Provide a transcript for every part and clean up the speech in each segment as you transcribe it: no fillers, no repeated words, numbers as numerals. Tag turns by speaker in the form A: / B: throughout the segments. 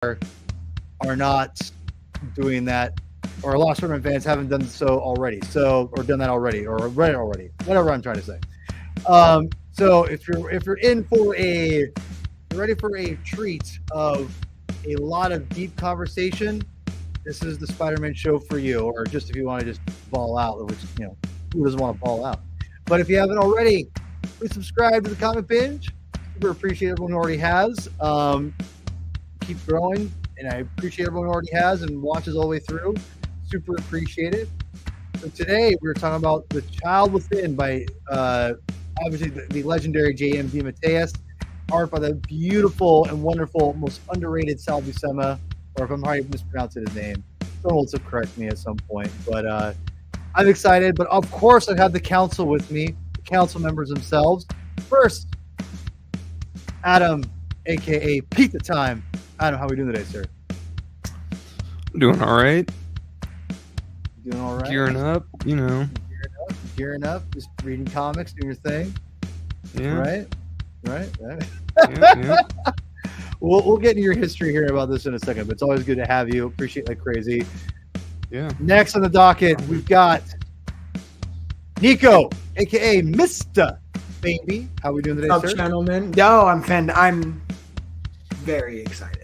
A: are not doing that, or a lot of Spider-Man fans haven't done so already. Or done that already, or read it already. Whatever I'm trying to say. So if you're ready for a treat of a lot of deep conversation, this is the Spider-Man show for you. Or just if you want to just ball out, which who doesn't want to ball out? But if you haven't already, please subscribe to the Comic Binge. Super appreciate everyone who already has. Keep growing, and I appreciate everyone who already has and watches all the way through. Super appreciate it. So today we're talking about The Child Within by obviously the legendary J.M. DeMatteis, art by the beautiful and wonderful, most underrated Sal Buscema, or if I'm probably mispronouncing his name, someone will correct me at some point. But I'm excited. But of course, I have the council with me, the council members themselves. First, Adam, aka Pete the Time. Adam, how are we doing today, sir?
B: I'm doing all right.
A: Doing all right.
B: Gearing up,
A: Gearing up. Just reading comics, doing your thing.
B: Yeah.
A: Right.
B: Yeah.
A: We'll get into your history here about this in a second, but it's always good to have you. Appreciate it like crazy.
B: Yeah.
A: Next on the docket, we've got Nico, aka Mr. Baby. How are we doing today,
C: What's
A: sir?
C: up, gentlemen? No, I'm very excited.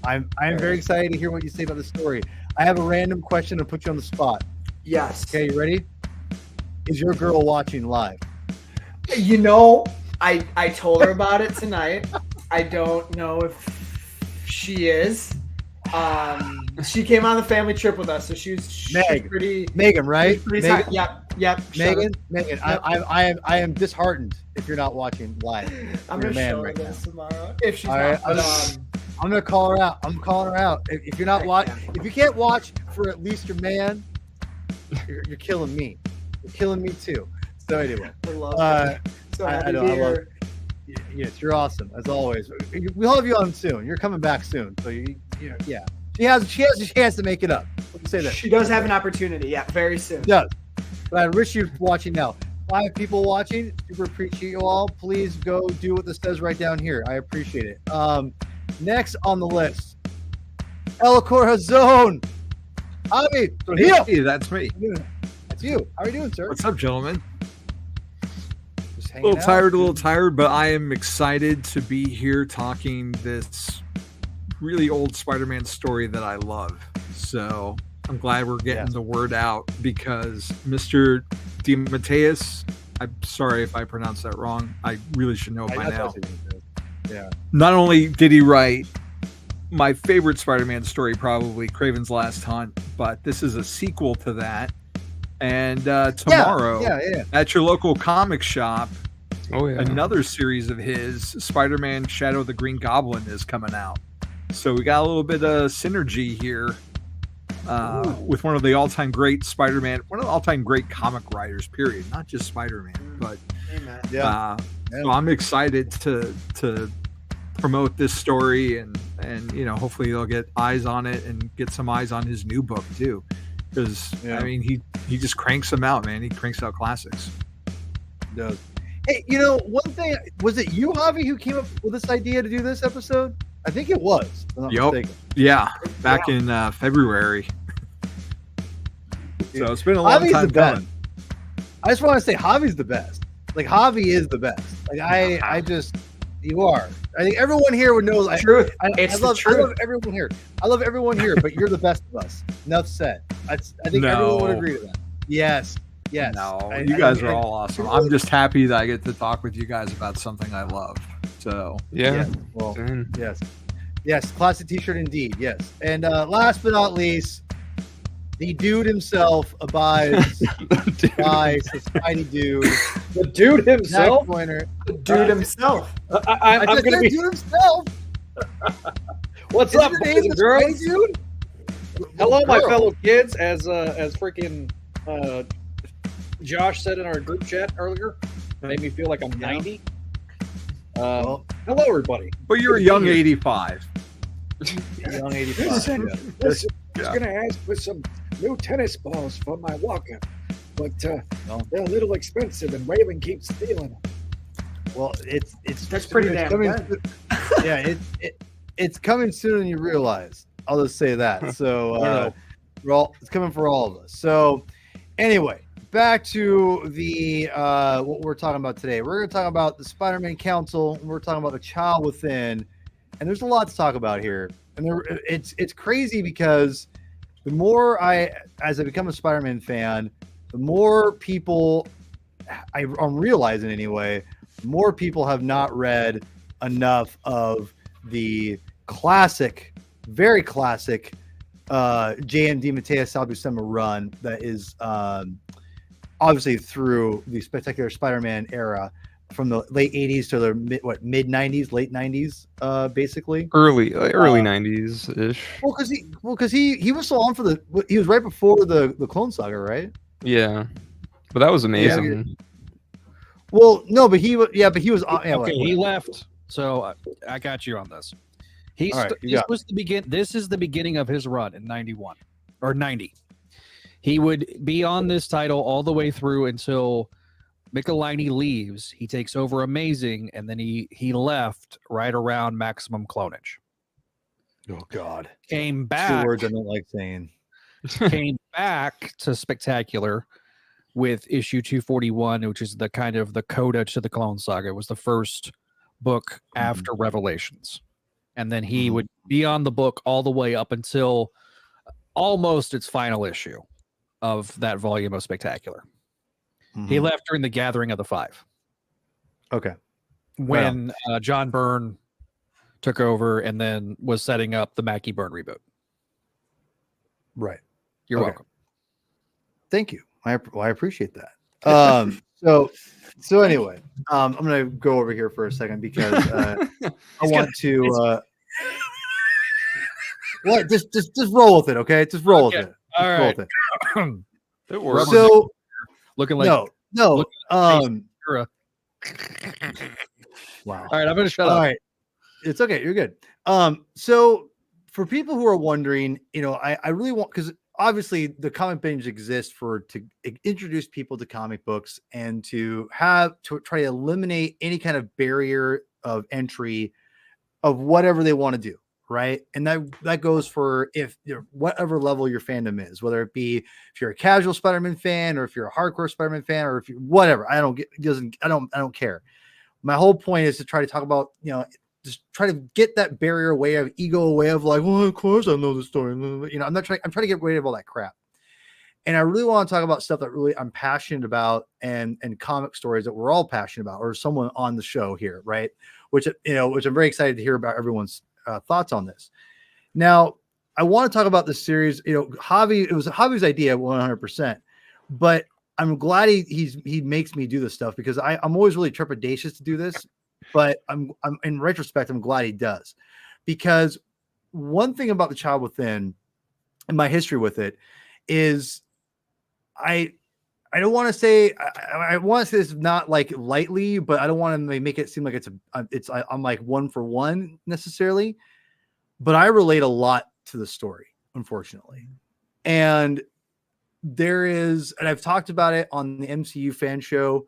A: I'm very excited to hear what you say about the story. I have a random question to put you on the spot.
C: Yes.
A: Okay, you ready? Is your girl watching live?
C: I told her about it tonight. I don't know if she is. She came on the family trip with us, so she's pretty.
A: Megan, right?
C: Pretty
A: Megan?
C: Yep.
A: Megan.
C: Yep.
A: I am disheartened if you're not watching live.
C: I'm
A: You're
C: gonna
A: a man
C: show her
A: right
C: this
A: now.
C: tomorrow if she's
A: All
C: not.
A: right, I'm gonna call her out. I'm calling her out. If you're not watching, if you can't watch for at least your man, you're killing me. You're killing me too. So anyway,
C: I love it. So
A: I know. I love it. Yes, you're awesome as always. We'll have you on soon. You're coming back soon. So yeah. She has a chance to make it up. Let me say that.
C: She does have an opportunity. Yeah, very soon.
A: She does. But I wish you watching now. 5 people watching. Super appreciate you all. Please go do what this says right down here. I appreciate it. Next on the list, El Corazon. Javi,
D: Hey, that's me.
A: that's you. How are you doing, sir?
D: What's up, gentlemen?
A: Just
D: A
A: hanging
D: little
A: out.
D: tired, but I am excited to be here talking this really old Spider-Man story that I love. So I'm glad we're getting the word out because Mr. DeMatteis, I'm sorry if I pronounced that wrong. I really should know by now.
A: Yeah.
D: Not only did he write my favorite Spider-Man story, probably Kraven's Last Hunt, but this is a sequel to that. And tomorrow, at your local comic shop, another series of his, Spider-Man Shadow of the Green Goblin, is coming out. So we got a little bit of synergy here with one of the all-time great Spider-Man, one of the all-time great comic writers, period. Not just Spider-Man, but so I'm excited to promote this story and hopefully they'll get eyes on it and get some eyes on his new book too. Because I mean he just cranks them out, man. He cranks out classics.
A: He does. Hey, one thing, was it you, Javi, who came up with this idea to do this episode? I think it was. If I'm not mistaken.
D: Yeah, back in February. So it's been a long
A: Javi's
D: time
A: the best.
D: coming.
A: I just want to say Javi's the best. Like Javi is the best. Like you are. I think everyone here would know.
C: Truth.
A: I love everyone here, but you're the best of us. Enough said. I think everyone would agree to that. Yes.
D: No, you guys are all awesome. I'm just happy that I get to talk with you guys about something I love. So
A: well, yes, classic T-shirt indeed. Yes, and last but not least, the dude himself abides by Society Dude.
E: The dude himself.
C: The dude himself.
E: I'm
A: just
E: gonna
A: said
E: be.
A: dude himself.
E: What's
A: Isn't
E: up,
A: your
E: boys
A: name
E: and
A: the
E: girls?
A: Spray Dude?
E: Hello, my
A: Girl.
E: fellow kids. As freaking Josh said in our group chat earlier, made me feel like I'm 90. Hello, everybody.
D: But you're a young 85.
A: Young 85.
E: Listen,
A: yeah.
E: listen, I was going to ask for some new tennis balls for my walker, but they're a little expensive, and Waylon keeps stealing them.
A: Well, it's
C: That's pretty damn good.
A: Yeah, it's coming sooner than you realize. I'll just say that. So it's coming for all of us. So anyway, back to the what we're talking about today. We're going to talk about the Spider-Man Council. We're talking about the Child Within, and there's a lot to talk about here. And it's crazy because the more as I become a Spider-Man fan, the more people I'm realizing anyway, more people have not read enough of the classic, very classic J.M. DeMatteis Sal Buscema run that is obviously through the Spectacular Spider-Man era from the late 80s to the mid 90s, late 90s, basically.
B: Early 90s ish.
A: Well, because he was so on for he was right before the Clone Saga, right?
B: Yeah, but that was amazing.
A: Yeah. Well, no, but he was. Yeah, but he was.
F: Okay, he left. So I got you on this. This is the beginning of his run in 91 or 90. He would be on this title all the way through until Michelinie leaves. He takes over Amazing, and then he left right around Maximum Clonage.
A: Oh God!
F: Came back.
A: 2 words I don't like saying.
F: Came back to Spectacular with issue 241, which is the kind of the coda to the Clone Saga. It was the first book after Revelations. And then he would be on the book all the way up until almost its final issue of that volume of Spectacular. He left during the Gathering of the Five.
A: Okay.
F: When John Byrne took over and then was setting up the Mackie Byrne reboot.
A: Right.
F: You're welcome.
A: Thank you. I appreciate that. So anyway, I'm gonna go over here for a second because I want to. What? Just roll with it, okay? Just roll with it.
F: All right.
A: Roll with it.
B: It works.
A: So
F: looking like
A: no.
F: Wow. All right, I'm gonna shut up.
A: All right, it's okay. You're good. So for people who are wondering, I really want, because obviously the Comic Binge exists to introduce people to comic books and to try to eliminate any kind of barrier of entry of whatever they want to do, right? And that goes for whatever level your fandom is, whether it be if you're a casual Spider-Man fan or if you're a hardcore Spider-Man fan or if you whatever. I don't care. My whole point is to try to talk about, just try to get that barrier away, of ego away, of like, well, of course I know the story. I'm trying to get rid of all that crap. And I really want to talk about stuff that really I'm passionate about and comic stories that we're all passionate about, or someone on the show here, right? Which I'm very excited to hear about everyone's thoughts on this. Now, I want to talk about this series. Javi, it was Javi's idea 100%, but I'm glad he makes me do this stuff because I'm always really trepidatious to do this. But I'm in retrospect, I'm glad he does, because one thing about the Child Within and my history with it is I don't want to say I want to say this not like lightly, but I don't want to make it seem like I'm like one for one necessarily, but I relate a lot to the story, unfortunately. And and I've talked about it on the MCU fan show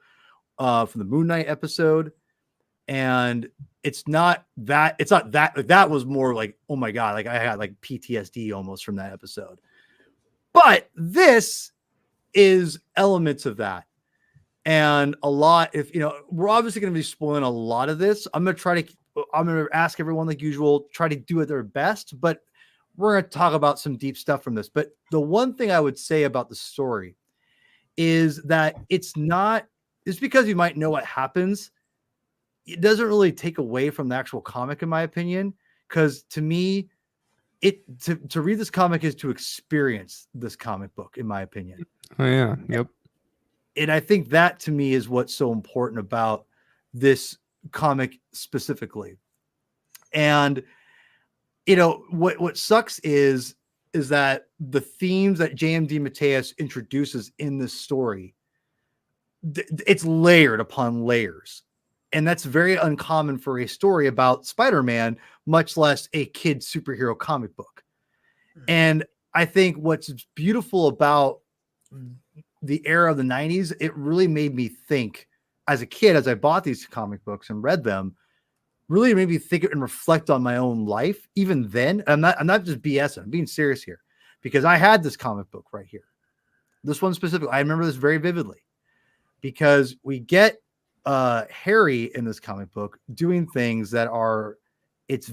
A: from the Moon Knight episode. And that was more like, oh my God, like I had like PTSD almost from that episode. But this is elements of that. And a lot, we're obviously going to be spoiling a lot of this. I'm going to ask everyone like usual, try to do it their best, but we're going to talk about some deep stuff from this. But the one thing I would say about the story is that it's because you might know what happens. It doesn't really take away from the actual comic, in my opinion, because to me, to read this comic is to experience this comic book, in my opinion.
B: Oh yeah, yep.
A: And I think that to me is what's so important about this comic specifically. And what sucks is that the themes that J.M. DeMatteis introduces in this story, it's layered upon layers. And that's very uncommon for a story about Spider-Man, much less a kid superhero comic book. And I think what's beautiful about the era of the 90s, it really made me think as a kid, as I bought these comic books and read them, really made me think and reflect on my own life. Even then, I'm not just BSing. I'm being serious here, because I had this comic book right here. This one specifically, I remember this very vividly, because we get Harry in this comic book doing things that are, it's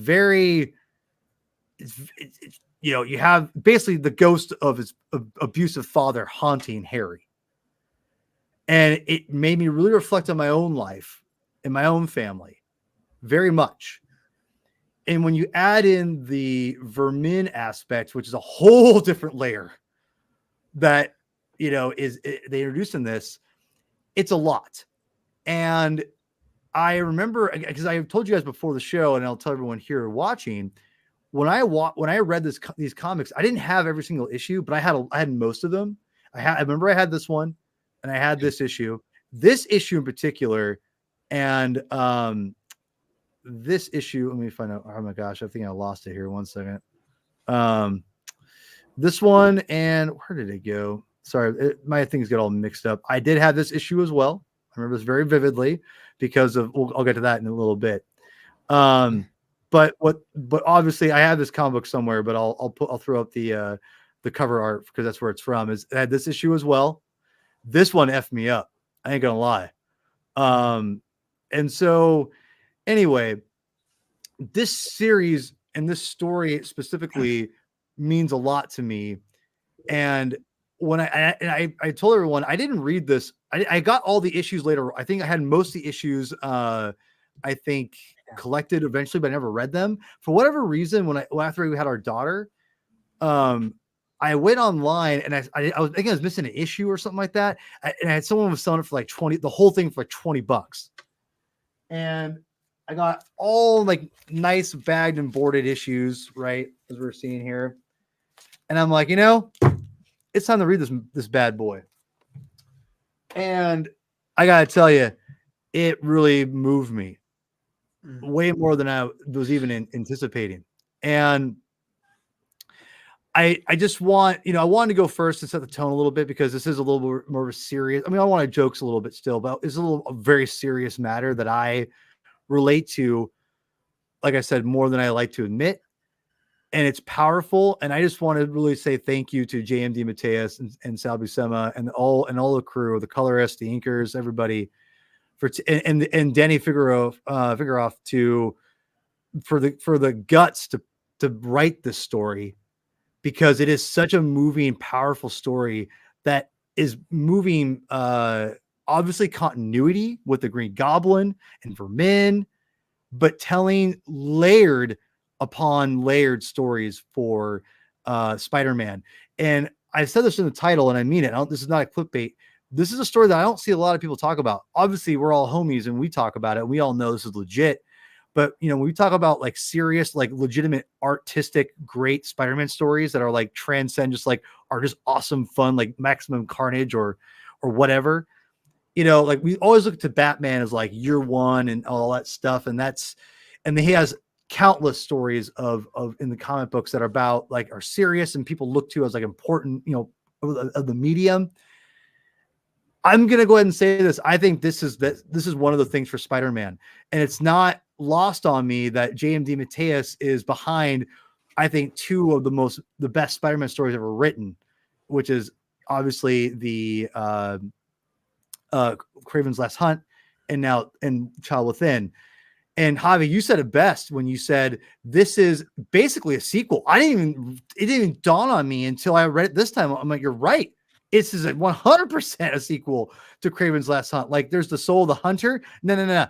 A: you know, you have basically the ghost of his abusive father haunting Harry. And it made me really reflect on my own life and my own family very much. And when you add in the vermin aspect, which is a whole different layer that, you know, they introduced in this, it's a lot. And I remember, because I told you guys before the show, and I'll tell everyone here watching, when I read these comics, I didn't have every single issue, but I had most of them. I remember I had this one, and I had this issue in particular, and this issue. Let me find out. Oh my gosh, I think I lost it here. 1 second. This one, and where did it go? Sorry, my things get all mixed up. I did have this issue as well. I remember this very vividly because of. I'll get to that in a little bit. But obviously I have this comic book somewhere, but I'll throw up the cover art because that's where it's from. I had this issue as well. This one effed me up. I ain't gonna lie. And so anyway, this series and this story specifically means a lot to me. And when I told everyone, I didn't read this. I got all the issues later. I think I had most of the issues, I think, collected eventually, but I never read them for whatever reason. After we had our daughter, I went online and I was thinking I was missing an issue or something like that. And I had someone was selling it for like 20, the whole thing for like $20. And I got all like nice bagged and boarded issues, right? As we're seeing here. And I'm like, you know, it's time to read this bad boy. And I got to tell you, it really moved me way more than I was even anticipating. And I just want, I wanted to go first and set the tone a little bit because this is a little bit more serious. I mean, I want to jokes a little bit still, but it's a very serious matter that I relate to, like I said, more than I like to admit. And it's powerful. And I just want to really say thank you to JMD Mateus and Sal Buscema and all the crew, the colorists, the inkers, everybody and Danny Figueroa for the guts to write this story, because it is such a moving, powerful story that is moving, obviously continuity with the Green Goblin and Vermin, but telling layered upon layered stories for Spider-Man. And I said this in the title, and I mean it. This is not a clickbait. This is a story that I don't see a lot of people talk about. Obviously, we're all homies and we talk about it. We all know this is legit. But, when we talk about like serious, like legitimate, artistic, great Spider-Man stories that are like transcend, just like are just awesome, fun, like Maximum Carnage or whatever, like we always look to Batman as like year one and all that stuff. And he has countless stories of in the comic books that are about like are serious and people look to as like important, of the medium. I'm going to go ahead and say this. I think this is one of the things for Spider-Man, and it's not lost on me that JMD Mateus is behind, I think, two of the best Spider-Man stories ever written, which is obviously the Kraven's Last Hunt and Child Within. And Javi, you said it best when you said this is basically a sequel. It didn't even dawn on me until I read it this time. I'm like, you're right. This is 100% a sequel to Kraven's Last Hunt. Like there's the Soul of the Hunter. No.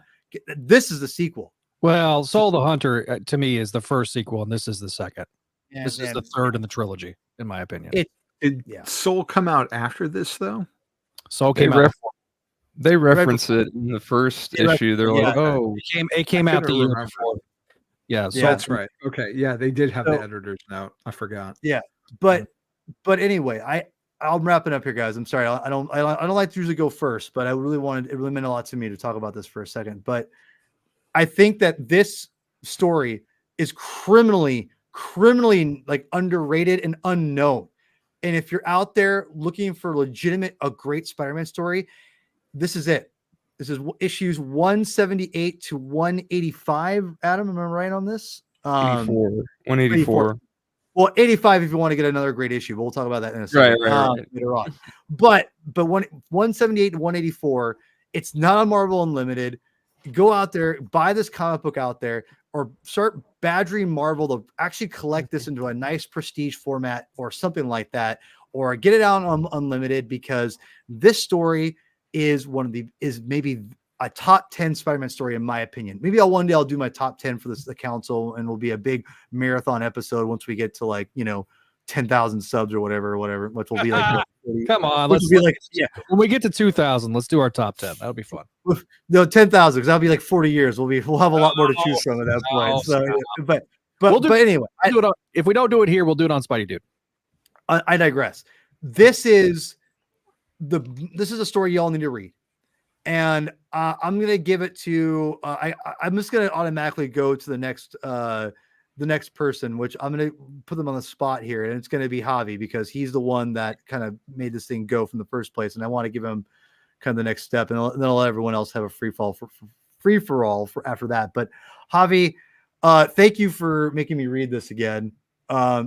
A: This is the sequel.
F: Well, Soul of the Hunter to me is the first sequel, and this is the second. This is the third in the trilogy, in my opinion.
D: Did Soul come out after this though?
F: Soul came out.
B: They reference it in the first issue. They're like, "Oh,
F: it came out the year before." Yeah, so
D: that's right. Okay, yeah, they did have the editor's note. I forgot.
A: Yeah, but anyway, I'm wrapping up here, guys. I'm sorry. I don't like to usually go first, but it really meant a lot to me to talk about this for a second. But I think that this story is criminally like underrated and unknown. And if you're out there looking for a great Spider-Man story, this is it. This is issues 178 to 185. Adam, am I right on this?
B: 84. 184.
A: Well, 85 if you want to get another great issue, but we'll talk about that in a second
B: Right.
A: later on. But 178 to 184, it's not on Marvel Unlimited. Go out there, buy this comic book out there, or start badgering Marvel to actually collect this into a nice prestige format or something like that, or get it out on Unlimited, because this story is maybe a top 10 Spider-Man story in my opinion. Maybe one day I'll do my top 10 for the council, and it'll be a big marathon episode once we get to 10,000 subs or whatever, which will be like
F: come on, let's be like, yeah, when we get to 2,000, let's do our top 10. That'll be fun.
A: No, 10,000, because that'll be like 40 years. We'll have a lot more to choose from at that point. So, but anyway,
F: if we don't do it here, we'll do it on Spidey Dude.
A: I digress. This is a story y'all need to read, and I'm gonna give it to I'm just gonna automatically go to the next person, which I'm gonna put them on the spot here, and it's gonna be Javi, because he's the one that kind of made this thing go from the first place, and I want to give him kind of the next step, and then I'll let everyone else have a free for all after that. But Javi, thank you for making me read this again.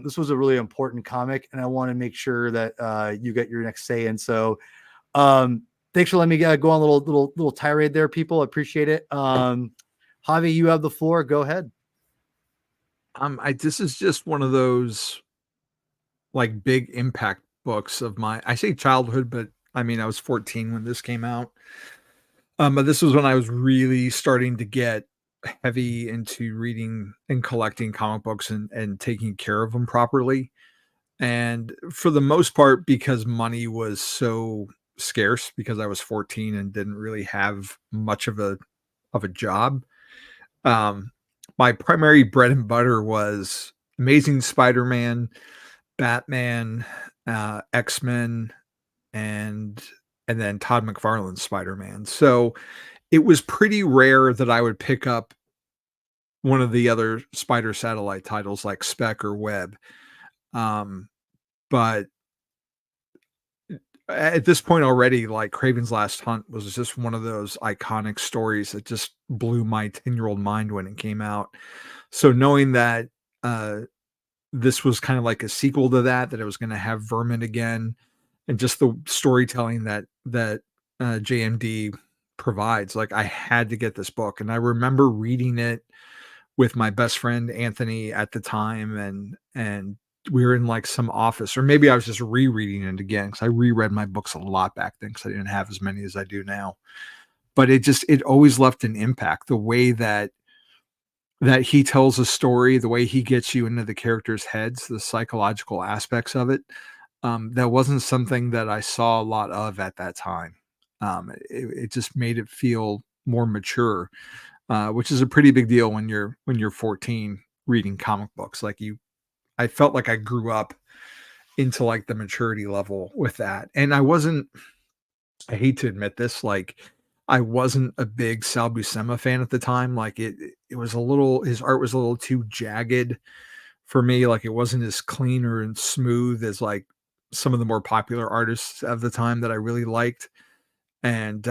A: This was a really important comic, and I want to make sure that you get your next say. And so, thanks for letting me go on a little tirade there, people. I appreciate it. Javi, you have the floor. Go ahead.
D: This is just one of those like big impact books of I say childhood, but I mean, I was 14 when this came out. But this was when I was really starting to get heavy into reading and collecting comic books and taking care of them properly. And for the most part, because money was so scarce, because I was 14 and didn't really have much of a job. My primary bread and butter was Amazing Spider-Man, Batman, X-Men, and then Todd McFarlane's Spider-Man. So it was pretty rare that I would pick up one of the other Spider Satellite titles like Spec or Web. But at this point already, like Kraven's Last Hunt was just one of those iconic stories that just blew my 10-year-old mind when it came out. So knowing that this was kind of like a sequel to that it was going to have Vermin again, and just the storytelling that JMD provides, like I had to get this book. And I remember reading it with my best friend Anthony at the time, and we were in like some office, or maybe I was just rereading it again, because I reread my books a lot back then because I didn't have as many as I do now. But it always left an impact, the way that he tells a story, the way he gets you into the characters' heads, the psychological aspects of it. That wasn't something that I saw a lot of at that time. It just made it feel more mature, which is a pretty big deal when you're 14 reading comic books. I felt like I grew up into like the maturity level with that. And I hate to admit this, like I wasn't a big Sal Buscema fan at the time. Like it was his art was a little too jagged for me. Like it wasn't as clean or and smooth as like some of the more popular artists of the time that I really liked. And,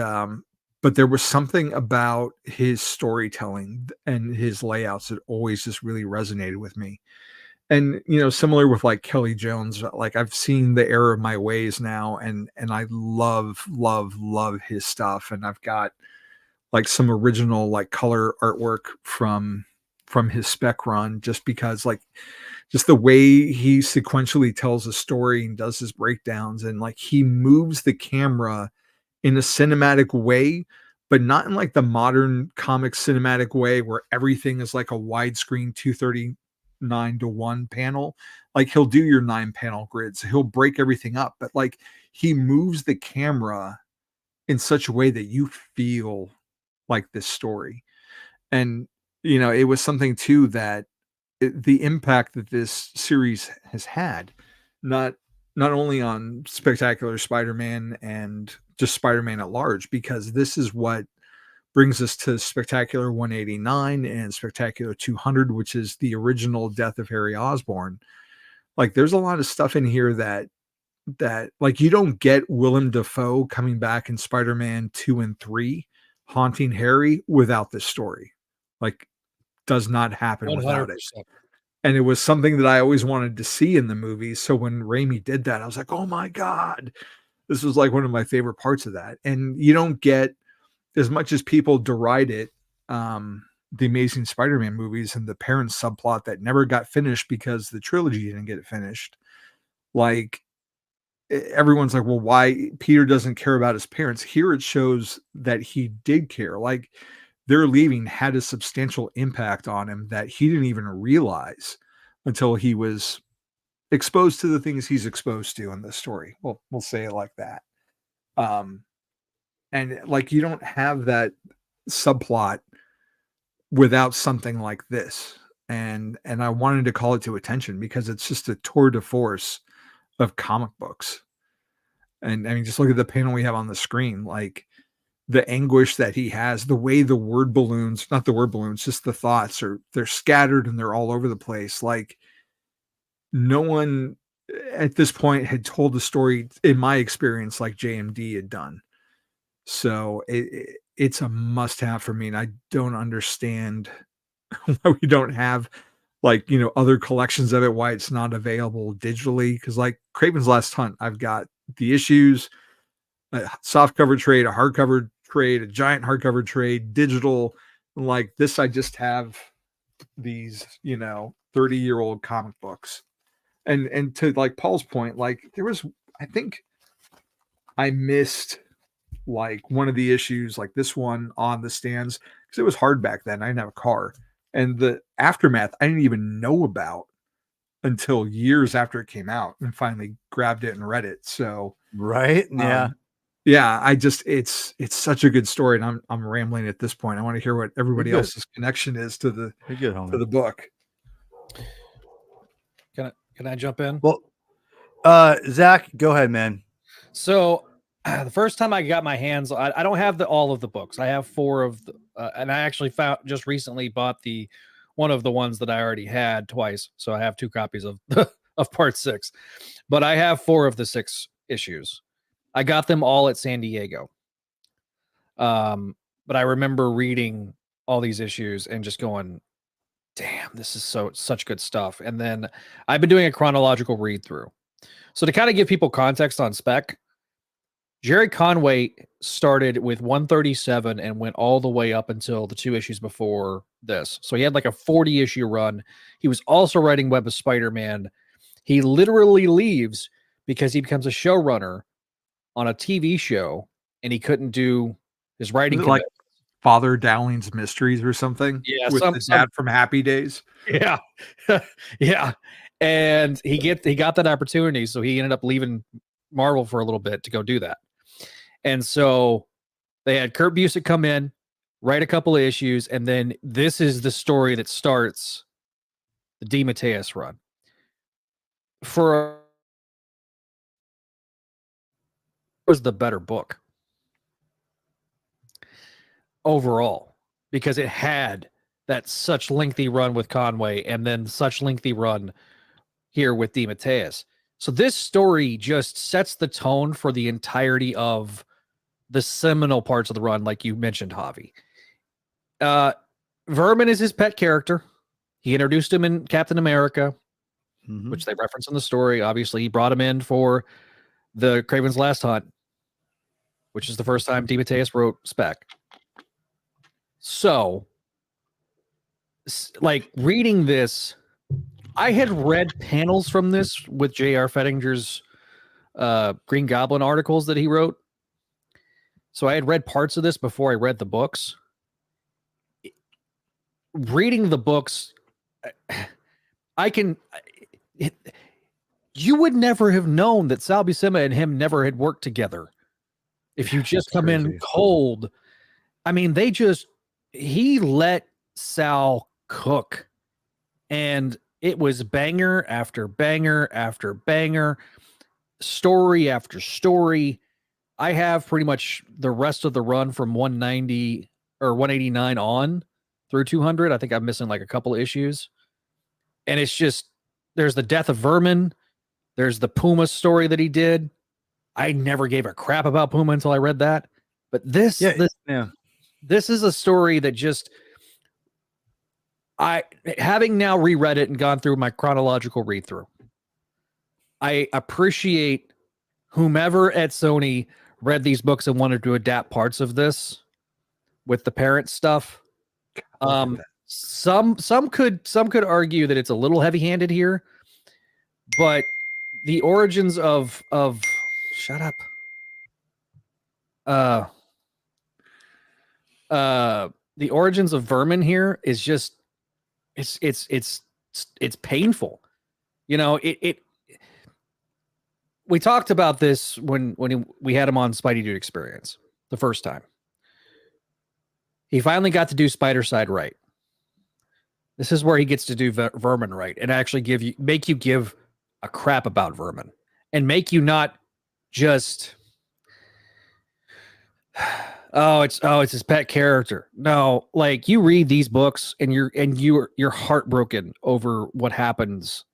D: but there was something about his storytelling and his layouts that always just really resonated with me. And, similar with like Kelly Jones, like I've seen The Error of My Ways now, and I love, love, love his stuff. And I've got like some original like color artwork from his Spec run, just because like just the way he sequentially tells a story and does his breakdowns, and like he moves the camera in a cinematic way, but not in like the modern comic cinematic way where everything is like a widescreen 239:1 panel. Like he'll do your 9-panel grids, he'll break everything up, but like he moves the camera in such a way that you feel like this story. And it was something too that the impact that this series has had, not only on Spectacular Spider-Man and just Spider-Man at large, because this is what brings us to Spectacular 189 and Spectacular 200, which is the original Death of Harry Osborn. Like there's a lot of stuff in here that like you don't get Willem Dafoe coming back in Spider-Man 2 and 3 haunting Harry without this story. Like, does not happen without it. And it was something that I always wanted to see in the movie. So when Raimi did that, I was like, oh my God, this was like one of my favorite parts of that. And you don't get, as much as people deride it, the Amazing Spider-Man movies and the parents subplot that never got finished because the trilogy didn't get finished. Like, everyone's like, well, why Peter doesn't care about his parents? Here it shows that he did care. Like, their leaving had a substantial impact on him that he didn't even realize until he was exposed to the things he's exposed to in the story. Well, we'll say it like that. And like, you don't have that subplot without something like this. And I wanted to call it to attention because it's just a tour de force of comic books. And I mean, just look at the panel we have on the screen, like the anguish that he has, the way the word balloons, not the word balloons, just the thoughts they're scattered and they're all over the place. Like, no one at this point had told the story, in my experience, like JMD had done. So it's a must-have for me, and I don't understand why we don't have, like, you know, other collections of it, why it's not available digitally. Because like Kraven's Last Hunt, I've got the issues, a softcover trade, a hardcover trade, a giant hardcover trade, digital. Like this, I just have these, you know, 30-year-old comic books. And to like Paul's point, like there was, I think I missed like one of the issues, like this one on the stands, because it was hard back then. I didn't have a car, and the aftermath I didn't even know about until years after it came out, and finally grabbed it and read it. So
A: right,
D: yeah, I just it's such a good story, and I'm rambling at this point. I want to hear what everybody else's connection is to the book.
F: Can I jump in?
A: Well, Zach, go ahead, man.
F: So the first time I got my hands, I don't have all of the books. I have 4 of the, and I actually just recently bought one of the ones that I already had twice. So I have 2 copies of of part 6, but I have 4 of the 6 issues. I got them all at San Diego. But I remember reading all these issues and just going, damn, this is such good stuff. And then I've been doing a chronological read through. So to kind of give people context on spec, Jerry Conway started with 137 and went all the way up until the 2 issues before this. So he had like a 40-issue run. He was also writing Web of Spider-Man. He literally leaves because he becomes a showrunner on a TV show, and he couldn't do his writing.
D: Like Father Dowling's Mysteries or something?
F: Yeah,
D: with the dad from Happy Days.
F: Yeah. Yeah. And he got that opportunity, so he ended up leaving Marvel for a little bit to go do that. And so they had Kurt Busiek come in, write a couple of issues, and then this is the story that starts the DeMatteis run. Was the better book overall, because it had that such lengthy run with Conway and then such lengthy run here with DeMatteis. So this story just sets the tone for the entirety of the seminal parts of the run, like you mentioned, Javi. Vermin is his pet character. He introduced him in Captain America, which they reference in the story. Obviously, he brought him in for the Kraven's Last Hunt, which is the first time DeMatteis wrote spec. So, like, reading this, I had read panels from this with J.R. Fettinger's Green Goblin articles that he wrote. So I had read parts of this before I read the books. Reading the books, you would never have known that Sal Buscema and him never had worked together. If you just come in cold. I mean, he let Sal cook, and it was banger after banger after banger, story after story. I have pretty much the rest of the run from 190 or 189 on through 200. I think I'm missing like a couple of issues. And it's just, there's the death of Vermin. There's the Puma story that he did. I never gave a crap about Puma until I read that. But this this is a story that just having now reread it and gone through my chronological read through, I appreciate whomever at Sony read these books and wanted to adapt parts of this with the parent stuff. Some could argue that it's a little heavy-handed here, but the origins of shut up. The origins of Vermin here is just it's painful. You know, we talked about this when we had him on Spidey Dude Experience the first time. He finally got to do Spider Side right. This is where he gets to do Vermin right and actually make you give a crap about Vermin and make you not just it's his pet character. No, like you read these books and you're heartbroken over what happens.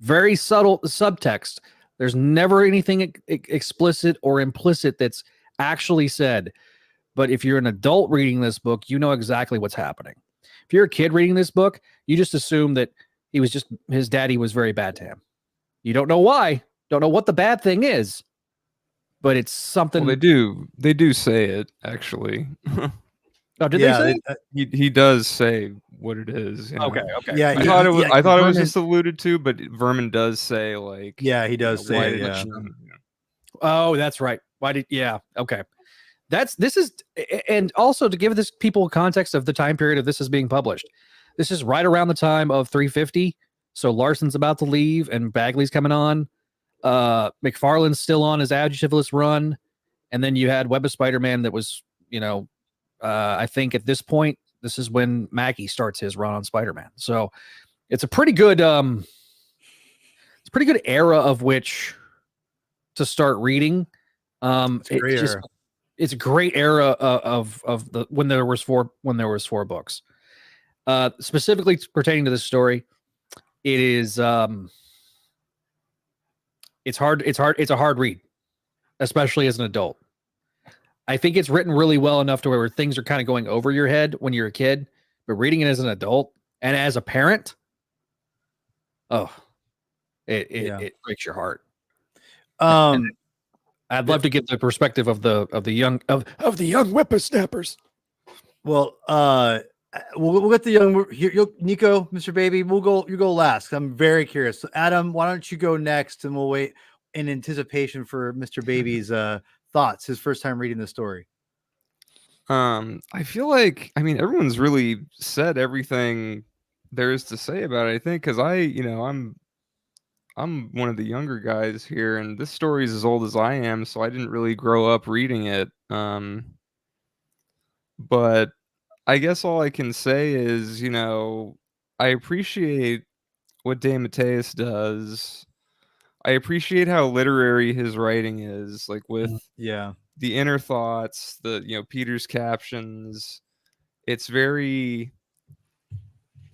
F: Very subtle subtext. There's never anything explicit or implicit that's actually said. But if you're an adult reading this book, you know exactly what's happening. If you're a kid reading this book, you just assume that his daddy was very bad to him. You don't know why, don't know what the bad thing is, but it's something.
B: Well, they do say it actually.
F: Oh, did they say?
B: He does say what it is.
F: Okay.
A: Yeah,
B: I thought it was just alluded to, but Vermin does say like.
A: Yeah, he does say it. Yeah.
F: Oh, that's right. Okay. And also to give this people context of the time period of this is being published. This is right around the time of 350. So Larson's about to leave and Bagley's coming on. McFarlane's still on his adjectiveless run. And then you had Web of Spider-Man that was, I think at this point, this is when Mackie starts his run on Spider-Man. So it's a pretty good era of which to start reading. It's a great era of the when there was four books. Specifically pertaining to this story, it is it's a hard read, especially as an adult. I think it's written really well enough to where things are kind of going over your head when you're a kid, but reading it as an adult and as a parent, it breaks your heart. I'd love to get the perspective of the young whippersnappers.
A: Well, we'll get the young Nico, Mr. Baby. You go last. I'm very curious. So Adam, why don't you go next, and we'll wait in anticipation for Mr. Baby's thoughts. His first time reading the story.
B: I feel like everyone's really said everything there is to say about it. I think because I'm one of the younger guys here, and this story is as old as I am, so I didn't really grow up reading it. But I guess all I can say is, I appreciate what DeMatteis does. I appreciate how literary his writing is, like with the inner thoughts, Peter's captions. It's very,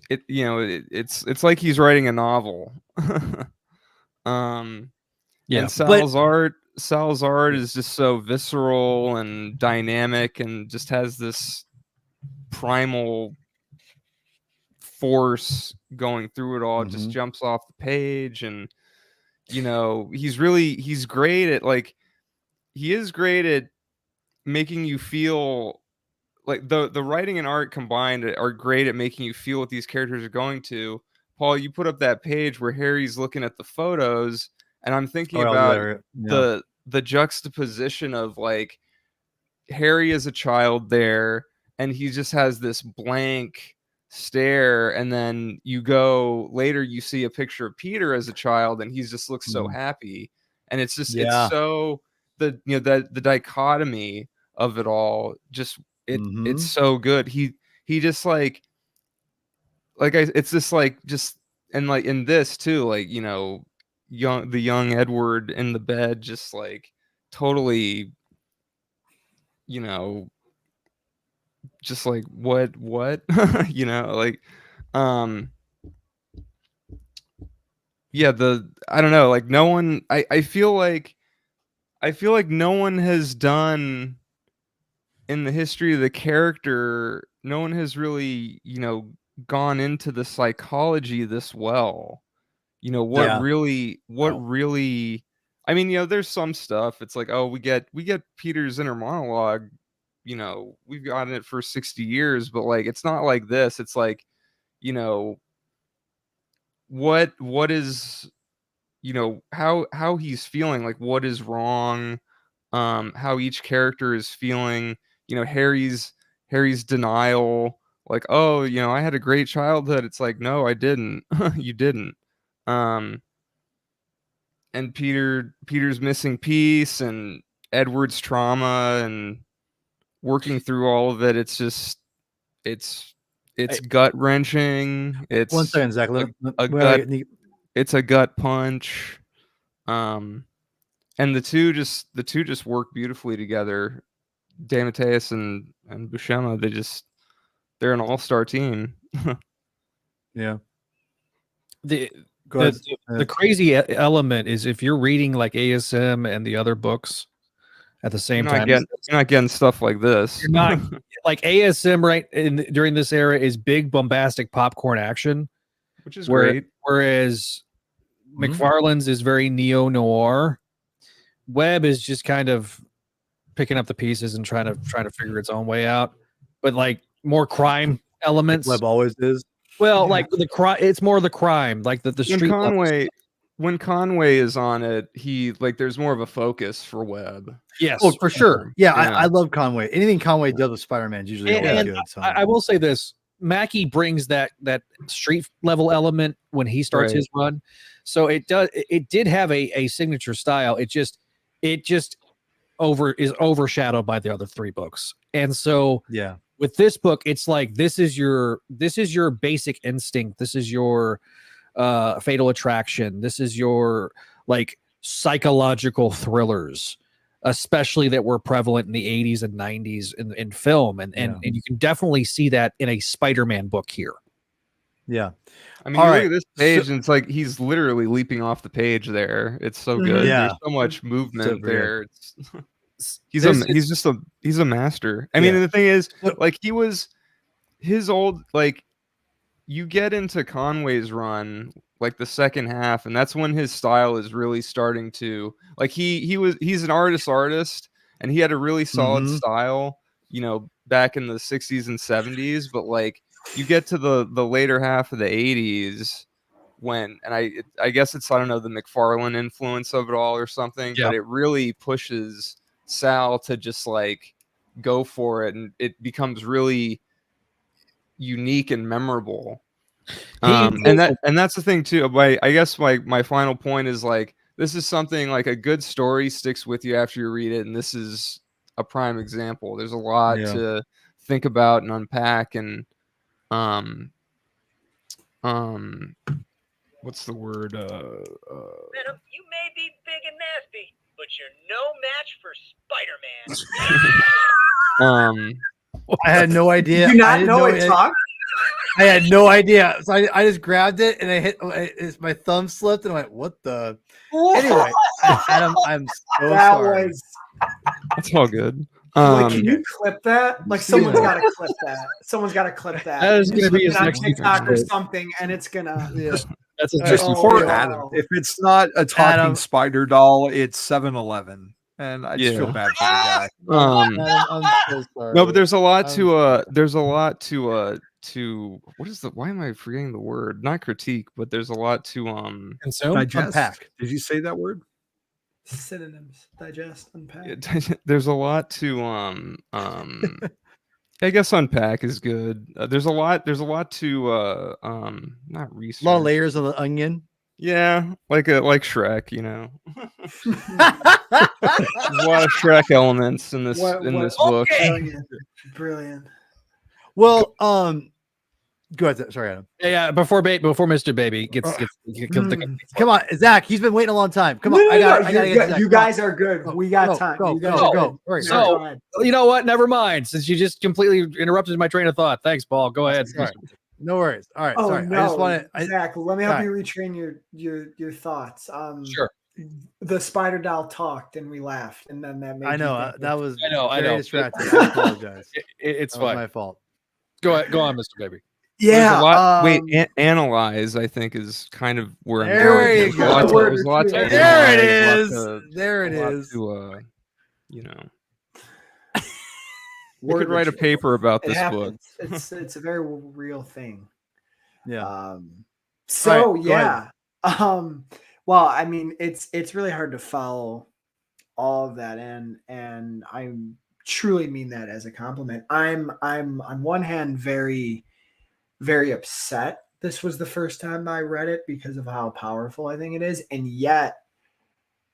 B: it's like he's writing a novel. And Sal's art is just so visceral and dynamic and just has this primal force going through it all. It just jumps off the page, and he's great at he is great at making you feel like the writing and art combined are great at making you feel what these characters are going to. Paul, you put up that page where Harry's looking at the photos, and I'm thinking about the juxtaposition of like Harry as a child there, and he just has this blank stare, and then you go later, you see a picture of Peter as a child, and he just looks so happy, and it's just it's so the dichotomy of it all, just it's so good. He just it's just and like in this too, like the young Edward in the bed, just like totally, just like what I don't know, like no one, I feel like no one has done in the history of the character, no one has really, gone into the psychology this well. What really, I mean, there's some stuff. It's like, oh, we get Peter's inner monologue, we've gotten it for 60 years, but like, it's not like this. It's like, what is, how he's feeling, like what is wrong, how each character is feeling, Harry's denial, like, oh, I had a great childhood. It's like, no, I didn't. You didn't. And Peter's missing piece, and Edward's trauma, and working through all of it. It's just, it's gut wrenching. It's
A: 1 second, Zach.
B: it's a gut punch. And the two just work beautifully together. DeMatteis and Buscema, they're an all-star team.
A: Yeah.
F: The crazy element is if you're reading like ASM and the other books at the same time,
B: you're not getting stuff like this.
F: You're not like ASM during this era is big bombastic popcorn action,
B: which is great.
F: Whereas McFarlane's is very neo-noir. Webb is just kind of picking up the pieces and trying to figure its own way out, but like more crime elements.
A: Webb always is.
F: Well, like the crime, it's more the crime, like the street.
B: When Conway is on it, there's more of a focus for Webb.
F: Yes,
A: for sure. Yeah, yeah. I love Conway. Anything Conway does with Spider-Man is usually always good. So.
F: I will say this: Mackie brings that street level element when he starts his run. So it did have a signature style. It just is overshadowed by the other 3 books. And so with this book, it's like this is your Basic Instinct. This is your Fatal Attraction. This is your like psychological thrillers, especially that were prevalent in the 80s and 90s in film. And you can definitely see that in a Spider-Man book here.
A: Yeah.
B: I mean, look at this page, and it's like he's literally leaping off the page there. It's so good.
A: Yeah.
B: There's so much movement there. He's a master. I mean, and the thing is, like, you get into Conway's run, like the second half, and that's when his style is really starting to, like, he's an artist, and he had a really solid style, back in the 60s and 70s, but like, you get to the later half of the 80s when, and I guess it's, I don't know, the McFarlane influence of it all or something, but it really pushes Sal to just like go for it, and it becomes really unique and memorable. And that's the thing too. I guess my final point is, like, this is something, like, a good story sticks with you after you read it, and this is a prime example. There's a lot to think about and unpack, and what's the word?
G: Venom, you may be big and nasty, but you're no match for Spider-Man.
A: I had no idea.
C: Did you not know it talked?
A: I had no idea. So I just grabbed it and I hit my thumb slipped and I went, what the? Anyway, Adam, I'm so sorry.
B: That's all good.
C: Can you clip that? Like, someone's got to clip that. Someone's got to clip that.
F: That is going to be his next
C: TikTok or something, and it's gonna. Yeah.
F: That's
D: just for Adam. If it's not a talking spider doll, it's 7-Eleven, and I just feel bad for the guy.
A: I'm so sorry.
B: No, but there's a lot to what is the? Why am I forgetting the word? Not critique, but there's a lot to
F: consume,
D: digest.
A: Unpack.
D: Did you say that word?
C: Synonyms: digest, unpack.
B: There's a lot to I guess unpack is good. There's a lot to not research.
A: A lot of layers of the onion.
B: Yeah, like Shrek, There's a lot of Shrek elements in this book.
C: Brilliant.
A: Well, go ahead. Sorry, Adam.
F: Yeah, before Mr. Baby gets
A: come on, Zach. He's been waiting a long time. Come on, I gotta get Zach.
C: You guys are good. We got time.
A: Go. Right,
F: so, you know what? Never mind. Since you just completely interrupted my train of thought. Thanks, Paul. Go ahead.
A: No worries. All right.
C: Oh,
A: sorry.
C: No.
A: I just want to.
C: Zach, let me help you retrain your thoughts.
F: Sure.
C: the spider doll talked and we laughed, and then that made
A: I know
C: you think
A: that was
F: I know.
A: very distracting. I apologize.
F: It's
A: That was
F: fine.
A: my fault.
F: Go on, Mr. Baby.
B: There's
C: yeah.
B: a lot. Analyze, I think, is kind of where I'm
A: There
B: going.
A: you
B: There's
A: go.
B: a lot to-
C: Word
B: there's a
C: or
B: lot
C: two.
B: to
C: There
A: There it
B: analyze,
A: is.
B: a lot to-
A: There it
B: a lot
A: is.
B: to, you know, we
C: Word
B: could write a
C: or two.
B: paper about
C: It
B: this book.
C: happens. It's a very real thing.
A: Yeah.
C: So
A: All right, go ahead.
C: yeah. Well, I mean, it's really hard to follow all of that, and I truly mean that as a compliment. I'm on one hand very, very upset this was the first time I read it because of how powerful I think it is, and yet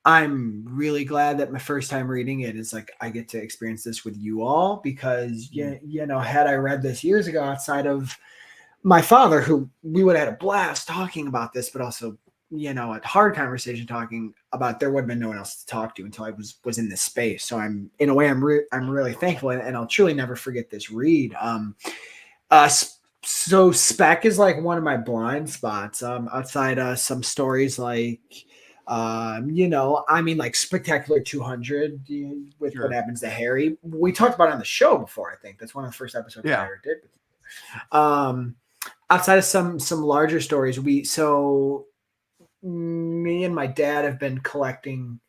C: I'm really glad that my first time reading it is like I get to experience this with you all, because you know, had I read this years ago outside of my father, who we would have had a blast talking about this, but also, you know, a hard conversation talking about, there would have been no one else to talk to until I was in this space. So I'm, in a way, I'm really thankful, and I'll truly never forget this read. So spec is like one of my blind spots. Outside some stories like, you know, I mean, like Spectacular 200 with what happens to Harry. We talked about it on the show before. I think that's one of the first episodes I ever did. Outside of some larger stories, me and my dad have been collecting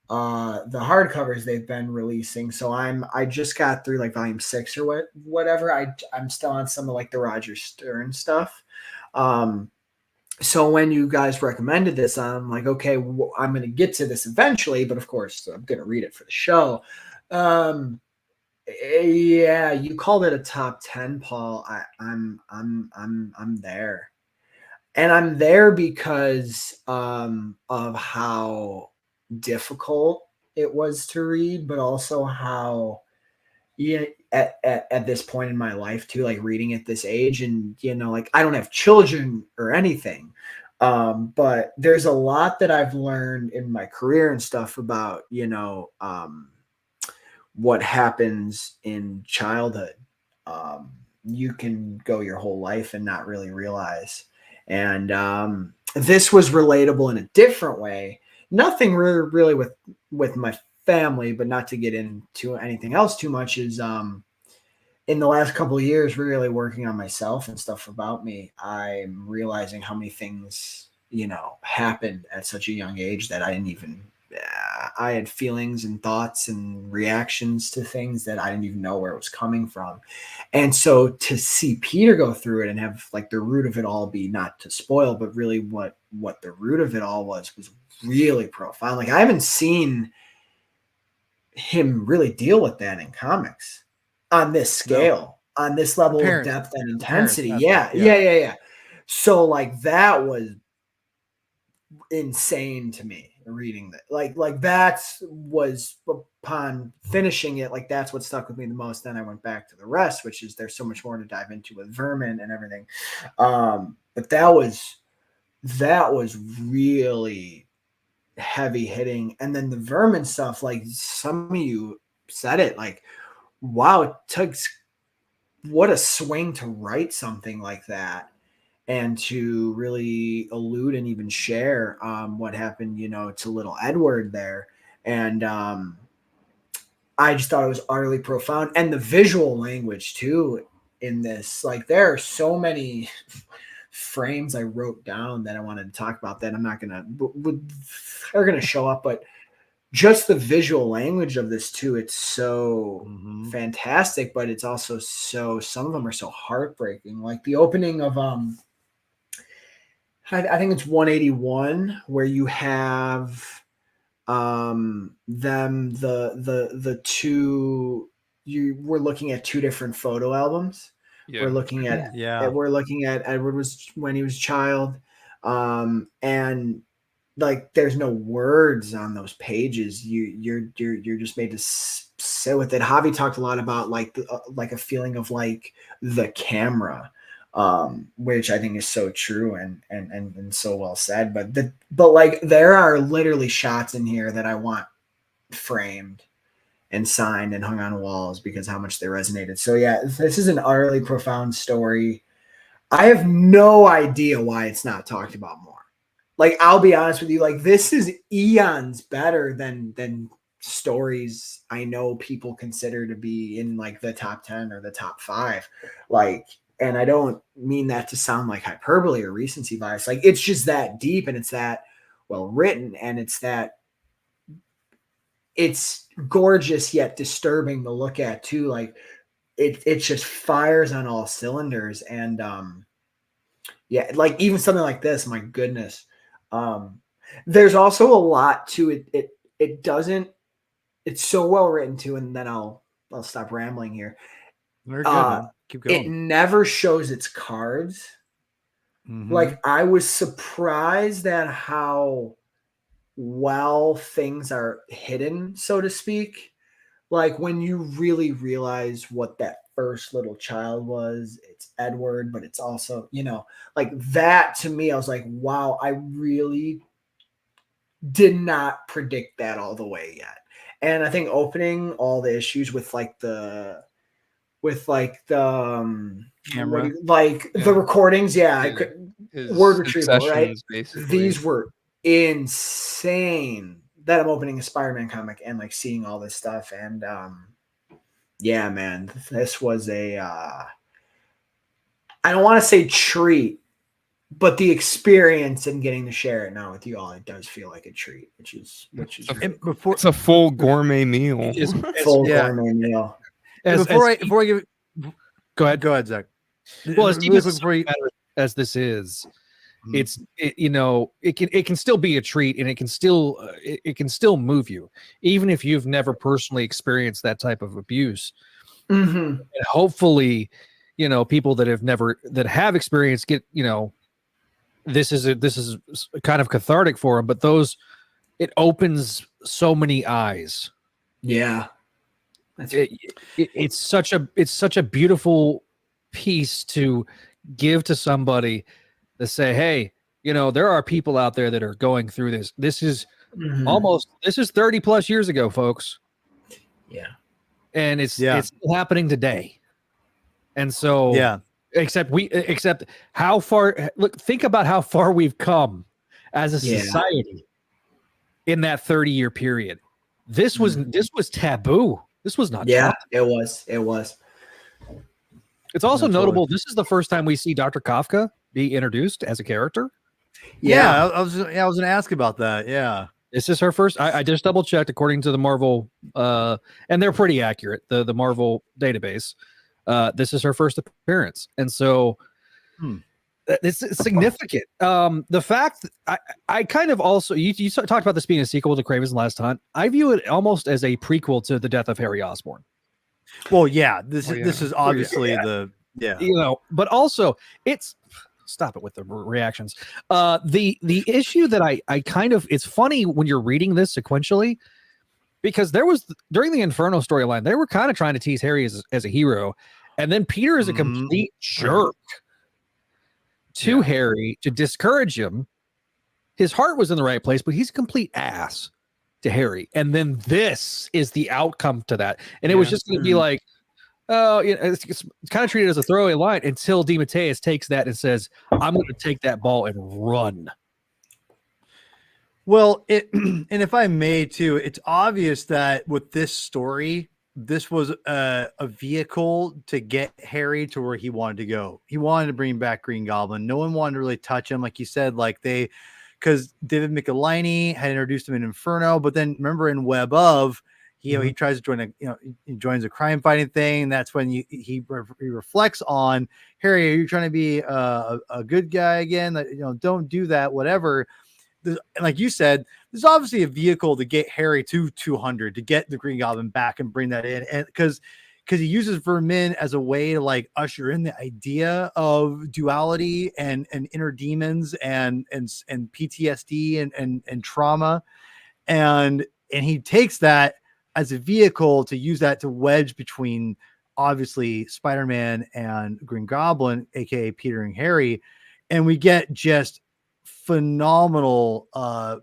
C: the hardcovers they've been releasing. So I just got through like volume 6 or whatever. I'm still on some of like the Roger Stern stuff. So when you guys recommended this, I'm like, okay, I'm going to get to this eventually, but of course I'm going to read it for the show. Yeah, you called it a top 10, Paul. I'm there. And I'm there because of how difficult it was to read, but also how at this point in my life too, like reading at this age, and you know, like I don't have children or anything, but there's a lot that I've learned in my career and stuff about, you know, what happens in childhood. You can go your whole life and not really realize. And this was relatable in a different way. Nothing really with my family, but not to get into anything else too much, is in the last couple of years, really working on myself and stuff about me, I'm realizing how many things, you know, happened at such a young age that I didn't even, I had feelings and thoughts and reactions to things that I didn't even know where it was coming from. And so to see Peter go through it and have like the root of it all be, not to spoil, but really what the root of it all was really profound. Like I haven't seen him really deal with that in comics on this scale, on this level of depth and intensity. Yeah. So like that was insane to me reading that. Like that's was, upon finishing it, like that's what stuck with me the most. Then I went back to the rest, which is there's so much more to dive into with Vermin and everything. But that was really heavy hitting. And then the Vermin stuff, like some of you said it, like, wow, it took, what a swing to write something like that and to really allude and even share what happened, you know, to little Edward there. And I just thought it was utterly profound. And the visual language too in this, like there are so many frames I wrote down that I wanted to talk about that I'm not gonna, are gonna show up, but just the visual language of this too, it's so fantastic, but it's also so, some of them are so heartbreaking. Like the opening of I think it's 181, where you have them, the two, we're looking at two different photo albums. We're looking at Edward was when he was a child, and like there's no words on those pages. You're just made to sit with it. Javi talked a lot about like like a feeling of like the camera, which I think is so true and so well said. But like there are literally shots in here that I want framed and signed and hung on walls because how much they resonated. So yeah, this is an utterly profound story. I have no idea why it's not talked about more. like I'll be honest with you, like this is eons better than stories I know people consider to be in like the top 10 or the top 5. Like, and I don't mean that to sound like hyperbole or recency bias. Like it's just that deep and it's that well written and it's gorgeous yet disturbing to look at too. Like it just fires on all cylinders. And yeah, like even something like this, my goodness. There's also a lot to it. It doesn't, it's so well written too. And then I'll stop rambling here.
A: We're good, man. Keep going.
C: It never shows its cards. Like I was surprised at how well things are hidden, so to speak. Like when you really realize what that first little child was, it's Edward, but it's also, like that to me, I was like, wow, I really did not predict that all the way yet. And I think opening all the issues with the
A: camera,
C: the recordings, I could word retrieval, right?
B: Basically.
C: These were insane. That I'm opening a Spider-Man comic and like seeing all this stuff, and yeah, man, this was a I don't want to say treat, but the experience and getting to share it now with you all, it does feel like a treat, which is really cool.
B: It's a full gourmet meal.
C: Gourmet meal.
A: Before I give it,
F: go ahead,
A: Zach.
F: Well, as this is, it can still be a treat, and it can still move you, even if you've never personally experienced that type of abuse. And hopefully, people that have experienced this is kind of cathartic for them, but it opens so many eyes.
C: Yeah.
F: It's such a beautiful piece to give to somebody to say, hey, there are people out there that are going through this. This is this is 30 plus years ago, folks.
C: Yeah.
F: And it's still happening today. And so except how far, think about how far we've come as a society in that 30-year period. This was taboo. This was not.
C: Yeah, it was.
F: It's also notable. This is the first time we see Dr. Kafka be introduced as a character.
A: Yeah, I was going to ask about that. Yeah,
F: this is her first. I just double checked according to the Marvel, and they're pretty accurate. The Marvel database. This is her first appearance, and so it's significant. The fact I kind of also you talked about this being a sequel to Kraven's Last Hunt. I view it almost as a prequel to the death of Harry Osborn.
A: Well, this is obviously
F: but also it's stop it with the reactions. The issue that I kind of, it's funny when you're reading this sequentially, because there was during the Inferno storyline, they were kind of trying to tease Harry as a hero, and then Peter is a complete jerk to Harry to discourage him. His heart was in the right place, but he's a complete ass to Harry. And then this is the outcome to that. And it was just going to be like, oh, it's kind of treated as a throwaway line until DeMatteis takes that and says, I'm going to take that ball and run.
A: Well, and if I may too, it's obvious that with this story, this was a vehicle to get Harry to where he wanted to go. He wanted to bring back Green Goblin. No one wanted to really touch him. Like you said, because David Michelinie had introduced him in Inferno, but then remember in Web of, he tries to join he joins a crime fighting thing. That's when he reflects on, Harry, are you trying to be a good guy again? That don't do that, whatever. Like you said, there's obviously a vehicle to get Harry to 200, to get the Green Goblin back and bring that in, and because he uses Vermin as a way to usher in the idea of duality and inner demons and PTSD and trauma, and he takes that as a vehicle to use that to wedge between obviously Spider-Man and Green Goblin, aka Peter and Harry, and we get just phenomenal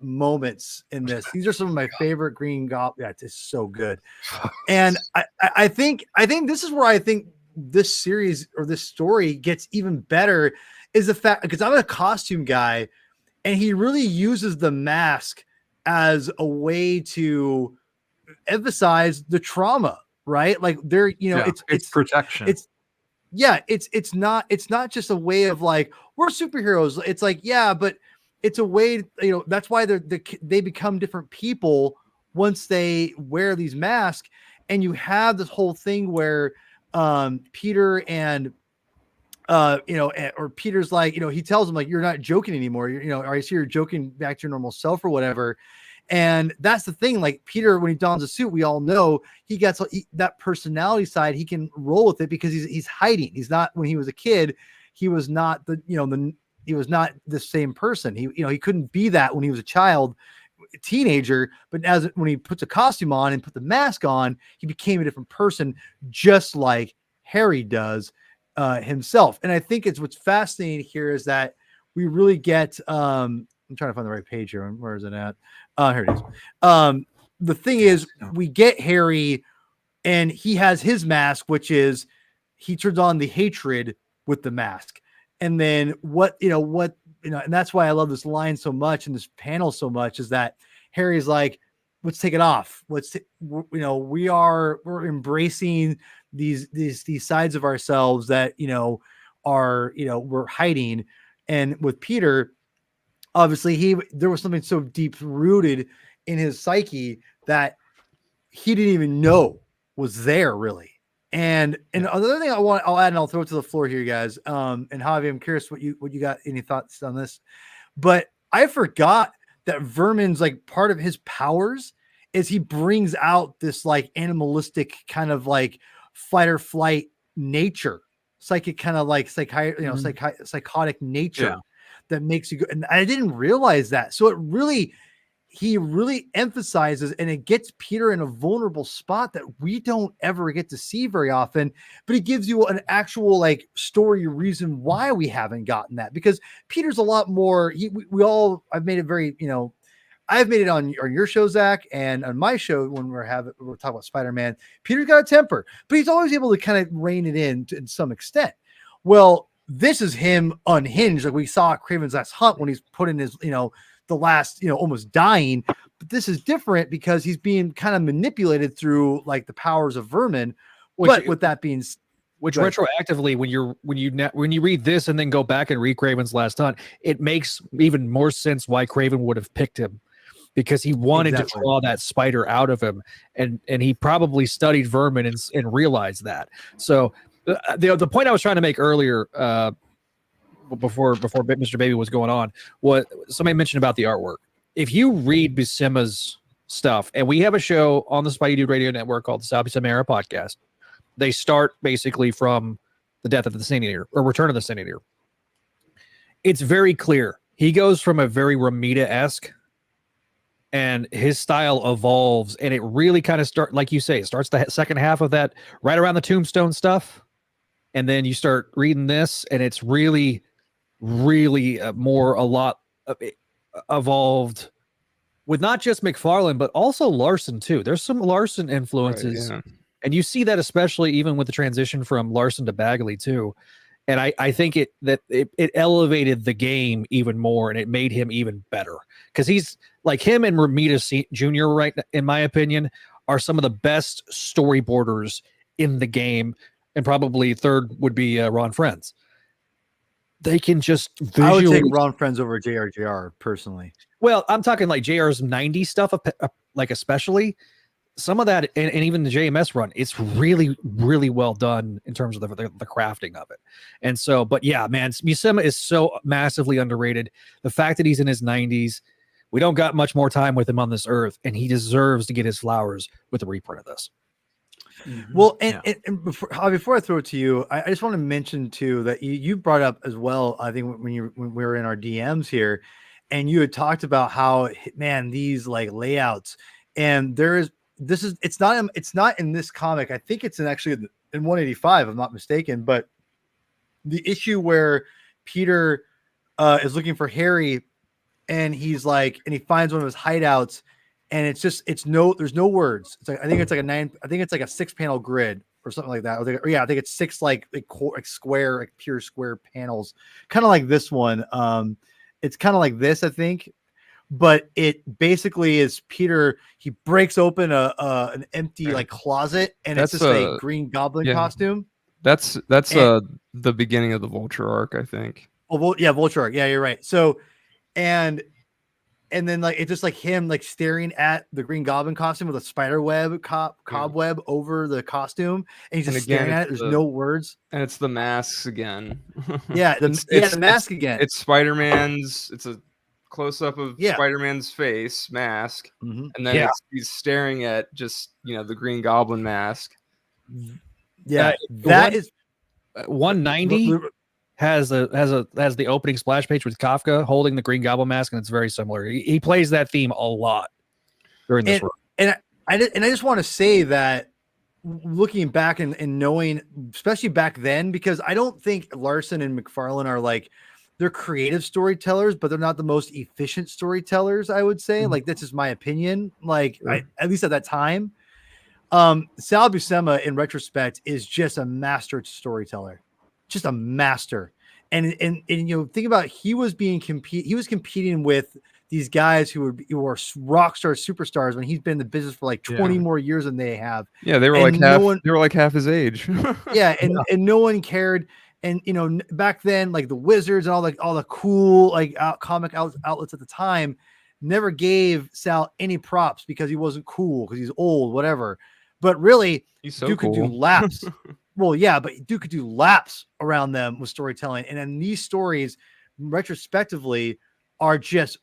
A: moments in this. These are some of my favorite Green Goblin. Yeah, it's so good. And I think this is where I think this series or this story gets even better, is the fact, because I'm a costume guy, and he really uses the mask as a way to emphasize the trauma, right? Like they're, it's
D: protection.
A: It's not just a way of like, we're superheroes. It's like, yeah, but it's a way, that's why they become different people once they wear these masks. And you have this whole thing where Peter and or Peter's like, he tells him like, you're not joking anymore. I see you're joking back to your normal self or whatever. And that's the thing. Like Peter, when he dons a suit, we all know he gets that personality side. He can roll with it because he's hiding. He's not, when he was a kid, he was not he was not the same person. He couldn't be that when he was a child, teenager, but when he puts a costume on and put the mask on, he became a different person, just like Harry does himself. And I think what's fascinating here is that we really get I'm trying to find the right page here. Where is it at? Here it is. The thing is, we get Harry and he has his mask, which is he turns on the hatred with the mask. And then and that's why I love this line so much and this panel so much, is that Harry's like, let's take it off. We're embracing these sides of ourselves that, we're hiding. And with Peter, obviously there was something so deep rooted in his psyche that he didn't even know was there really. And another thing I'll add, and I'll throw it to the floor here, you guys. And Javi, I'm curious what you got, any thoughts on this, but I forgot that Vermin's like part of his powers is he brings out this like animalistic kind of like fight or flight nature, psychic kind of like psychotic nature that makes you go. And I didn't realize that. So he really emphasizes, and it gets Peter in a vulnerable spot that we don't ever get to see very often, but it gives you an actual like story reason why we haven't gotten that, because Peter's a lot more, I've made it very, I've made it on your show, Zach, and on my show when we're talking about Spider-Man, Peter's got a temper, but he's always able to kind of rein it in to some extent. Well, this is him unhinged. Like we saw Kraven's Last Hunt when he's put in his, the last, almost dying, but this is different because he's being kind of manipulated through like the powers of Vermin. With that being,
F: which retroactively, when you read this and then go back and read Kraven's Last Hunt, it makes even more sense why Kraven would have picked him, because he wanted to draw that spider out of him, and he probably studied Vermin and realized that. So the point I was trying to make earlier, before Mr. Baby was going on, what somebody mentioned about the artwork. If you read Buscema's stuff, and we have a show on the Spidey Dude Radio Network called the South Buscema Era Podcast, they start basically from the death of the Sin Eater or Return of the Sin Eater. It's very clear he goes from a very Romita-esque, and his style evolves, and it really kind of like you say, it starts the second half of that right around the Tombstone stuff, and then you start reading this, and it's really a lot evolved with not just McFarlane, but also Larson too. There's some Larson influences, and you see that especially even with the transition from Larson to Bagley too. And I think it elevated the game even more, and it made him even better, because he's like, him and Romita Jr. right, in my opinion, are some of the best storyboarders in the game, and probably third would be Ron Frenz. They can just
A: I would take Ron Frenz over JRJR personally.
F: Well, I'm talking like JR's 90s stuff, like especially some of that, and even the JMS run, it's really, really well done in terms of the crafting of it. And so, but yeah, man, Buscema is so massively underrated. The fact that he's in his 90s, we don't got much more time with him on this earth, and he deserves to get his flowers with the reprint of this.
A: Mm-hmm. Well, and before I throw it to you, I just want to mention too that you brought up as well, I think when we were in our DMs here, and you had talked about how, man, these like layouts, and it's not in this comic. I think it's actually in 185, if I'm not mistaken, but the issue where Peter is looking for Harry, and he's like, and he finds one of his hideouts, and there's no words. It's like, I think it's like a 6-panel grid or something like that. I think it's 6 like square, like pure square panels, kind of like this one. it's kind of like this, I think, but it basically is Peter. He breaks open an empty like closet, and it's just a Green Goblin costume.
B: That's the beginning of the Vulture arc, I think.
A: Oh, yeah, Vulture arc. Yeah, you're right. So, and then like it's just like him like staring at the Green Goblin costume with a spider web cobweb over the costume, and he's just staring at it. There's no words,
B: and it's the masks again.
A: Yeah, the mask again.
B: It's Spider-Man's. It's a close-up of Spider-Man's face mask, and then he's staring at just the Green Goblin mask.
A: Yeah, that is
F: 190 has the opening splash page with Kafka holding the Green Goblin mask, and it's very similar. He plays that theme a lot during this run.
A: And I just want to say that looking back and knowing, especially back then, because I don't think Larson and McFarlane are like, they're creative storytellers, but they're not the most efficient storytellers, I would say. Like, that's just my opinion. Like, at least at that time. Sal Buscema, in retrospect, is just a master storyteller, just a master. And think about it, he was competing with these guys who were rock stars, superstars, when he's been in the business for like 20 more years than they have.
B: Yeah, they were like half his age.
A: And no one cared. And back then, like the Wizards and all the cool like comic outlets at the time never gave Sal any props because he wasn't cool, because he's old, whatever. But really,
B: he's so
A: Duke
B: cool.
A: could do laps. Well, yeah, but Duke could do laps around them with storytelling. And then these stories, retrospectively, are just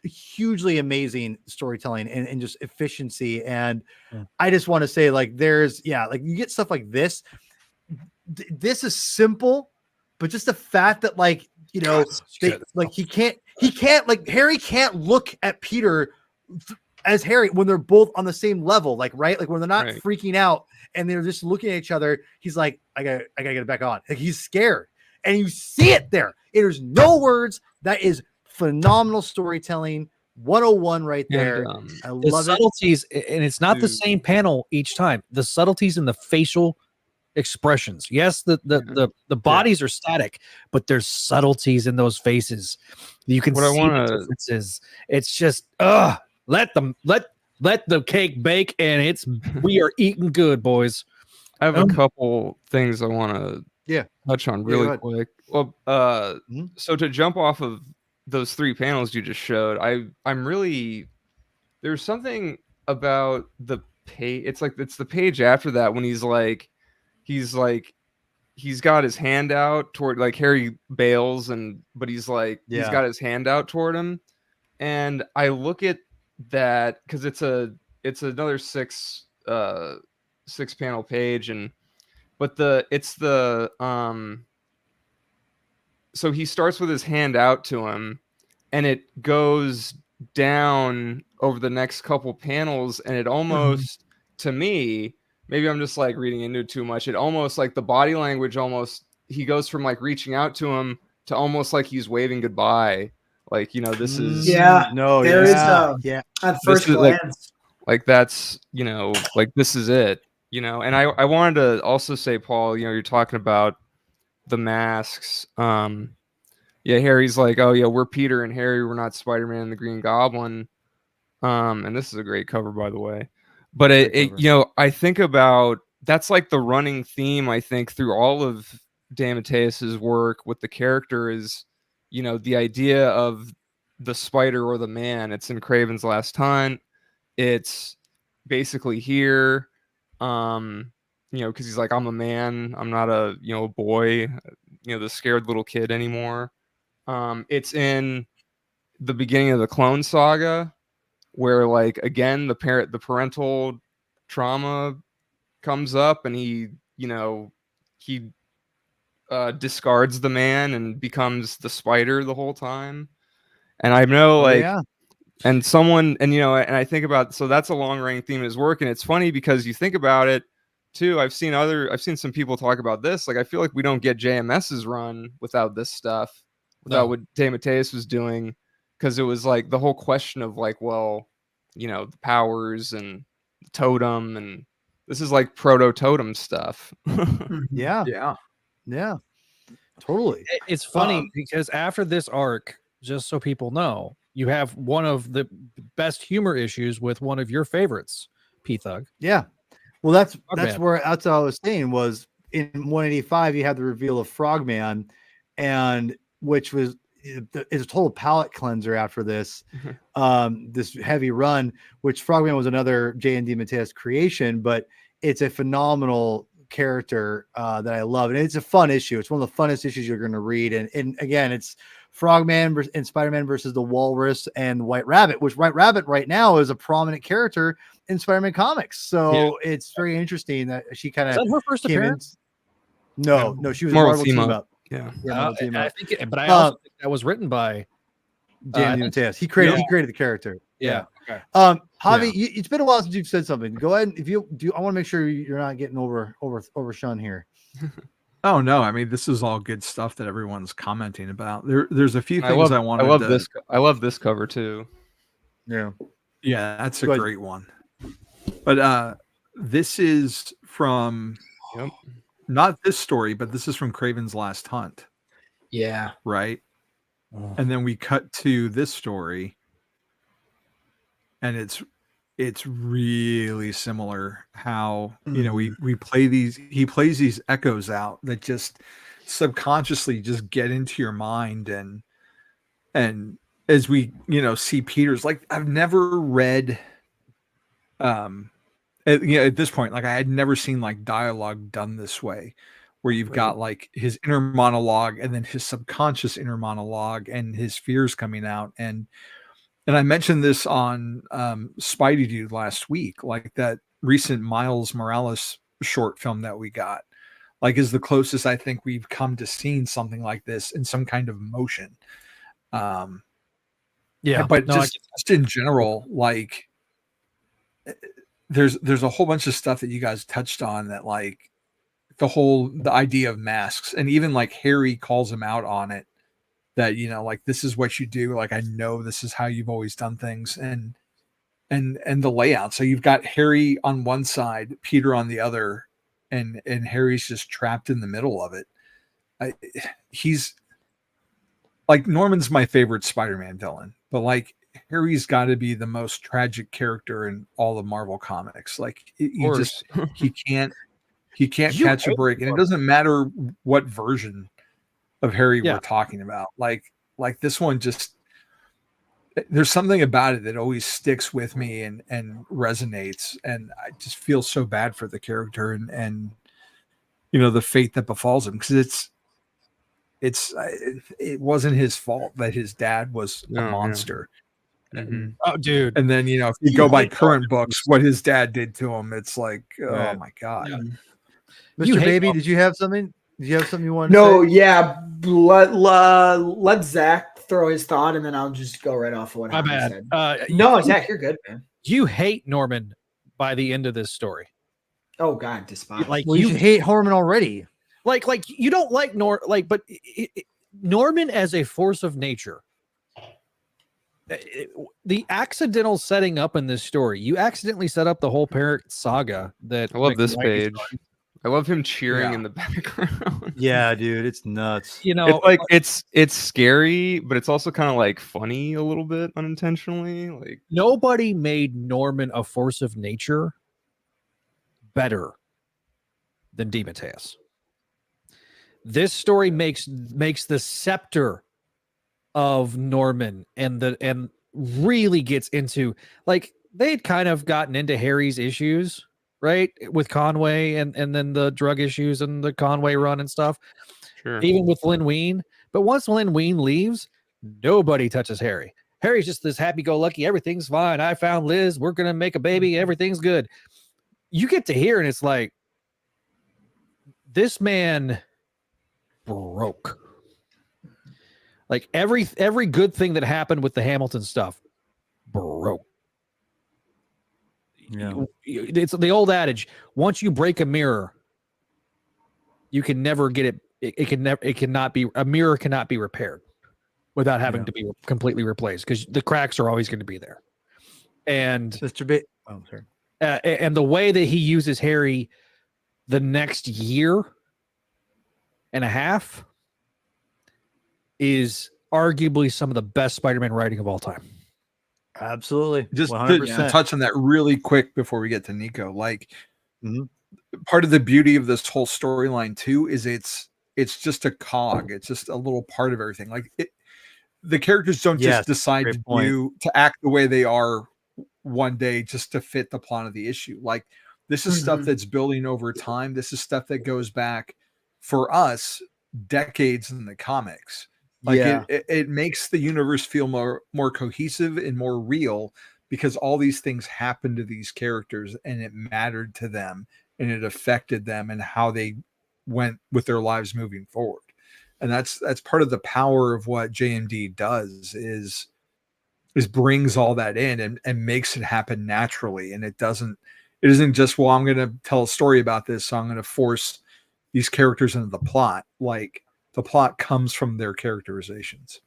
A: hugely amazing storytelling and just efficiency. And I just want to say, like, like you get stuff like this. This is simple, but just the fact that he can't like Harry can't look at Peter as Harry when they're both on the same level, like, right? Like when they're not freaking out and they're just looking at each other, he's like, I gotta get it back on. Like, he's scared, and you see it there. There's no words. That is phenomenal storytelling 101 right there. I love
F: subtleties, and it's not the same panel each time. The subtleties in the facial expressions. Yes, the bodies are static, but there's subtleties in those faces. You can see the differences. It's just let the cake bake, and we are eating good, boys.
B: I have a couple things I want to touch on really quick. Well, so to jump off of those 3 panels you just showed, I'm really, there's something about the page. It's the page after that when he's got his hand out toward, like, Harry bails, but he's got his hand out toward him, and I look at that because it's another 6 panel page, so he starts with his hand out to him, and it goes down over the next couple panels, and it almost, to me, maybe I'm just like reading into it too much, it almost, like, the body language, almost, he goes from like reaching out to him to almost like he's waving goodbye. Like, this is
C: at first glance,
B: like that's like, this is it, and I wanted to also say, Paul, you're talking about the masks. Harry's like, oh yeah, we're Peter and Harry, we're not Spider-Man and the Green Goblin. And this is a great cover, by the way. But I think about, that's like the running theme, I think, through all of DeMatteis's work with the character is, the idea of the spider or the man. It's in Kraven's Last Hunt. It's basically here, because he's like, I'm a man. I'm not a boy, the scared little kid anymore. It's in the beginning of the Clone Saga, where, like, again, the parental trauma comes up, and he discards the man and becomes the spider the whole time. And I know, and I think about, so that's a long running theme in his work. And it's funny because you think about it too. I've seen some people talk about this. Like, I feel like we don't get JMS's run without this stuff, without what DeMatteis was doing. Because it was like the whole question of, like, well, the powers and the totem, and this is like proto-totem stuff.
A: Yeah, totally.
F: It's funny because after this arc, just so people know, you have one of the best humor issues with one of your favorites, P-Thug.
A: Yeah. Well, that's
F: Frogman.
A: what I was saying was in 185 you had the reveal of Frogman, and which was it's a total palate cleanser after this this heavy run, which Frogman was another J.N.D. Mateus creation, but it's a phenomenal character that I love, and it's a fun issue. It's one of the funnest issues you're going to read, and again, it's Frogman and Spider-Man versus the Walrus and White Rabbit, which White Rabbit right now is a prominent character in Spider-Man comics. So it's very interesting that she kind of
F: her first appearance.
A: No, she was
B: Marvel
A: a Marvel
B: team
A: team
B: up.
A: up.
B: Yeah,
A: Marvel team
F: I
A: up.
F: think, but I also think that was written by
A: J.N.D. Mateus. He created the character.
F: Yeah. Okay.
A: Javi, it's been a while since you've said something. Go ahead. If you do, I want to make sure you're not getting over Sean here.
D: Oh no, I mean this is all good stuff that everyone's commenting about. There's a few things I wanted.
B: I love this cover too.
A: Yeah,
D: that's a great one. But this is from not this story, but this is from Craven's Last Hunt.
C: Yeah.
D: Right. And then we cut to this story, and it's really similar how we play these, he plays these echoes out that just subconsciously just get into your mind, and as we see Peter's, like, I've never read at this point, like I had never seen like dialogue done this way, where you've got like his inner monologue and then his subconscious inner monologue and his fears coming out. And I mentioned this on Spidey Dude last week, like that recent Miles Morales short film that we got, like, is the closest I think we've come to seeing something like this in some kind of motion. But just in general, like there's a whole bunch of stuff that you guys touched on, that like the idea of masks, and even like Harry calls him out on it, that like, this is what you do, like I know this is how you've always done things, and the layout. So you've got Harry on one side, Peter on the other, and Harry's just trapped in the middle of it. He's like, Norman's my favorite Spider-Man villain, but like Harry's got to be the most tragic character in all of Marvel comics. Like he can't catch a break, and it doesn't matter what version of Harry we're talking about. Like this one, just there's something about it that always sticks with me and resonates, and I just feel so bad for the character and the fate that befalls him, because it wasn't his fault that his dad was a monster.
F: Mm-hmm. Oh, dude!
D: And then if you go by current books, what his dad did to him, it's like, oh my god.
A: Yeah. Mr. Baby, did you have something? Did you have something you wanted?
C: No,
A: to say?
C: Yeah. Let Zach throw his thought, and then I'll just go right off of what I said. No, Zach, you're good, man.
F: You hate Norman by the end of this story.
C: Oh God, despise.
A: Like, you hate Norman already.
F: Like you don't like but Norman as a force of nature. The accidental setting up in this story, you accidentally set up the whole parent saga. That
B: I love this page. I love him cheering in the background.
A: Yeah, dude, it's nuts.
B: It's like it's scary, but it's also kind of like funny a little bit unintentionally. Like,
F: nobody made Norman a force of nature better than DeMatteis. This story makes the scepter of Norman and really gets into, like, they'd kind of gotten into Harry's issues, right, with Conway and then the drug issues and the Conway run and stuff.
B: Sure.
F: Even with Lynn Wein. But once Lynn Wein leaves, nobody touches Harry. Harry's just this happy-go-lucky, everything's fine, I found Liz, we're gonna make a baby, everything's good. You get to here and it's like, this man broke. Like every good thing that happened with the Hamilton stuff broke.
A: Yeah.
F: It's the old adage, once you break a mirror, you can never get a mirror cannot be repaired without having to be completely replaced, because the cracks are always going to be there. And
A: sorry.
F: And the way that he uses Harry the next year and a half is arguably some of the best Spider-Man writing of all time.
A: Absolutely.
D: Just
A: 100%.
D: to touch on that really quick before we get to Nico, like part of the beauty of this whole storyline too is it's just a cog. It's just a little part of everything. Like the characters don't just decide to act the way they are one day just to fit the plot of the issue. Like this is stuff that's building over time. This is stuff that goes back for us decades in the comics. Like it makes the universe feel more cohesive and more real because all these things happened to these characters and it mattered to them and it affected them and how they went with their lives moving forward. And that's part of the power of what JMD does is brings all that in and makes it happen naturally. And it isn't just, well, I'm going to tell a story about this, so I'm going to force these characters into the plot. Like the plot comes from their characterizations.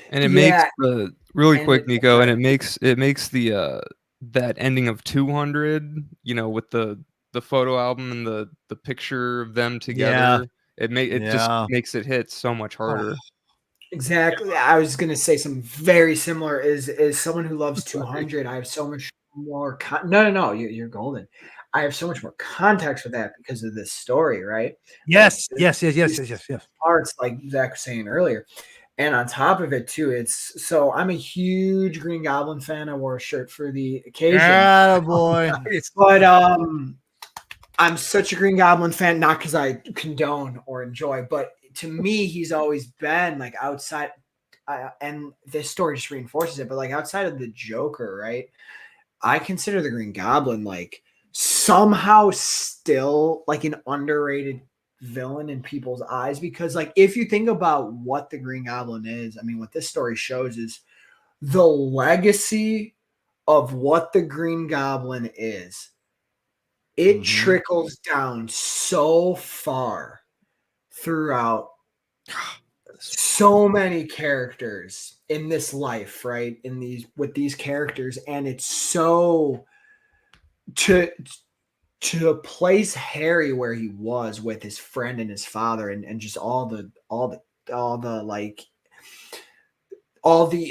B: And it makes the really quick, Nico, and it makes the that ending of 200, with the photo album and the picture of them together. It just makes it hit so much harder.
C: Exactly. I was going to say something very similar. Is someone who loves 200, I have so much more no, you're golden. I have so much more context with that because of this story, right?
A: Yes.
C: Parts like Zach was saying earlier. And on top of it too, so I'm a huge Green Goblin fan. I wore a shirt for the occasion.
A: Yeah, boy.
C: But I'm such a Green Goblin fan, not because I condone or enjoy, but to me, he's always been like outside, and this story just reinforces it, but like outside of the Joker, right? I consider the Green Goblin like somehow still like an underrated villain in people's eyes, because like if you think about what the Green Goblin is, I mean, what this story shows is the legacy of what the Green Goblin is. It trickles down so far throughout so many characters in this life, right? With these characters, and it's so to place Harry where he was with his friend and his father, and just all the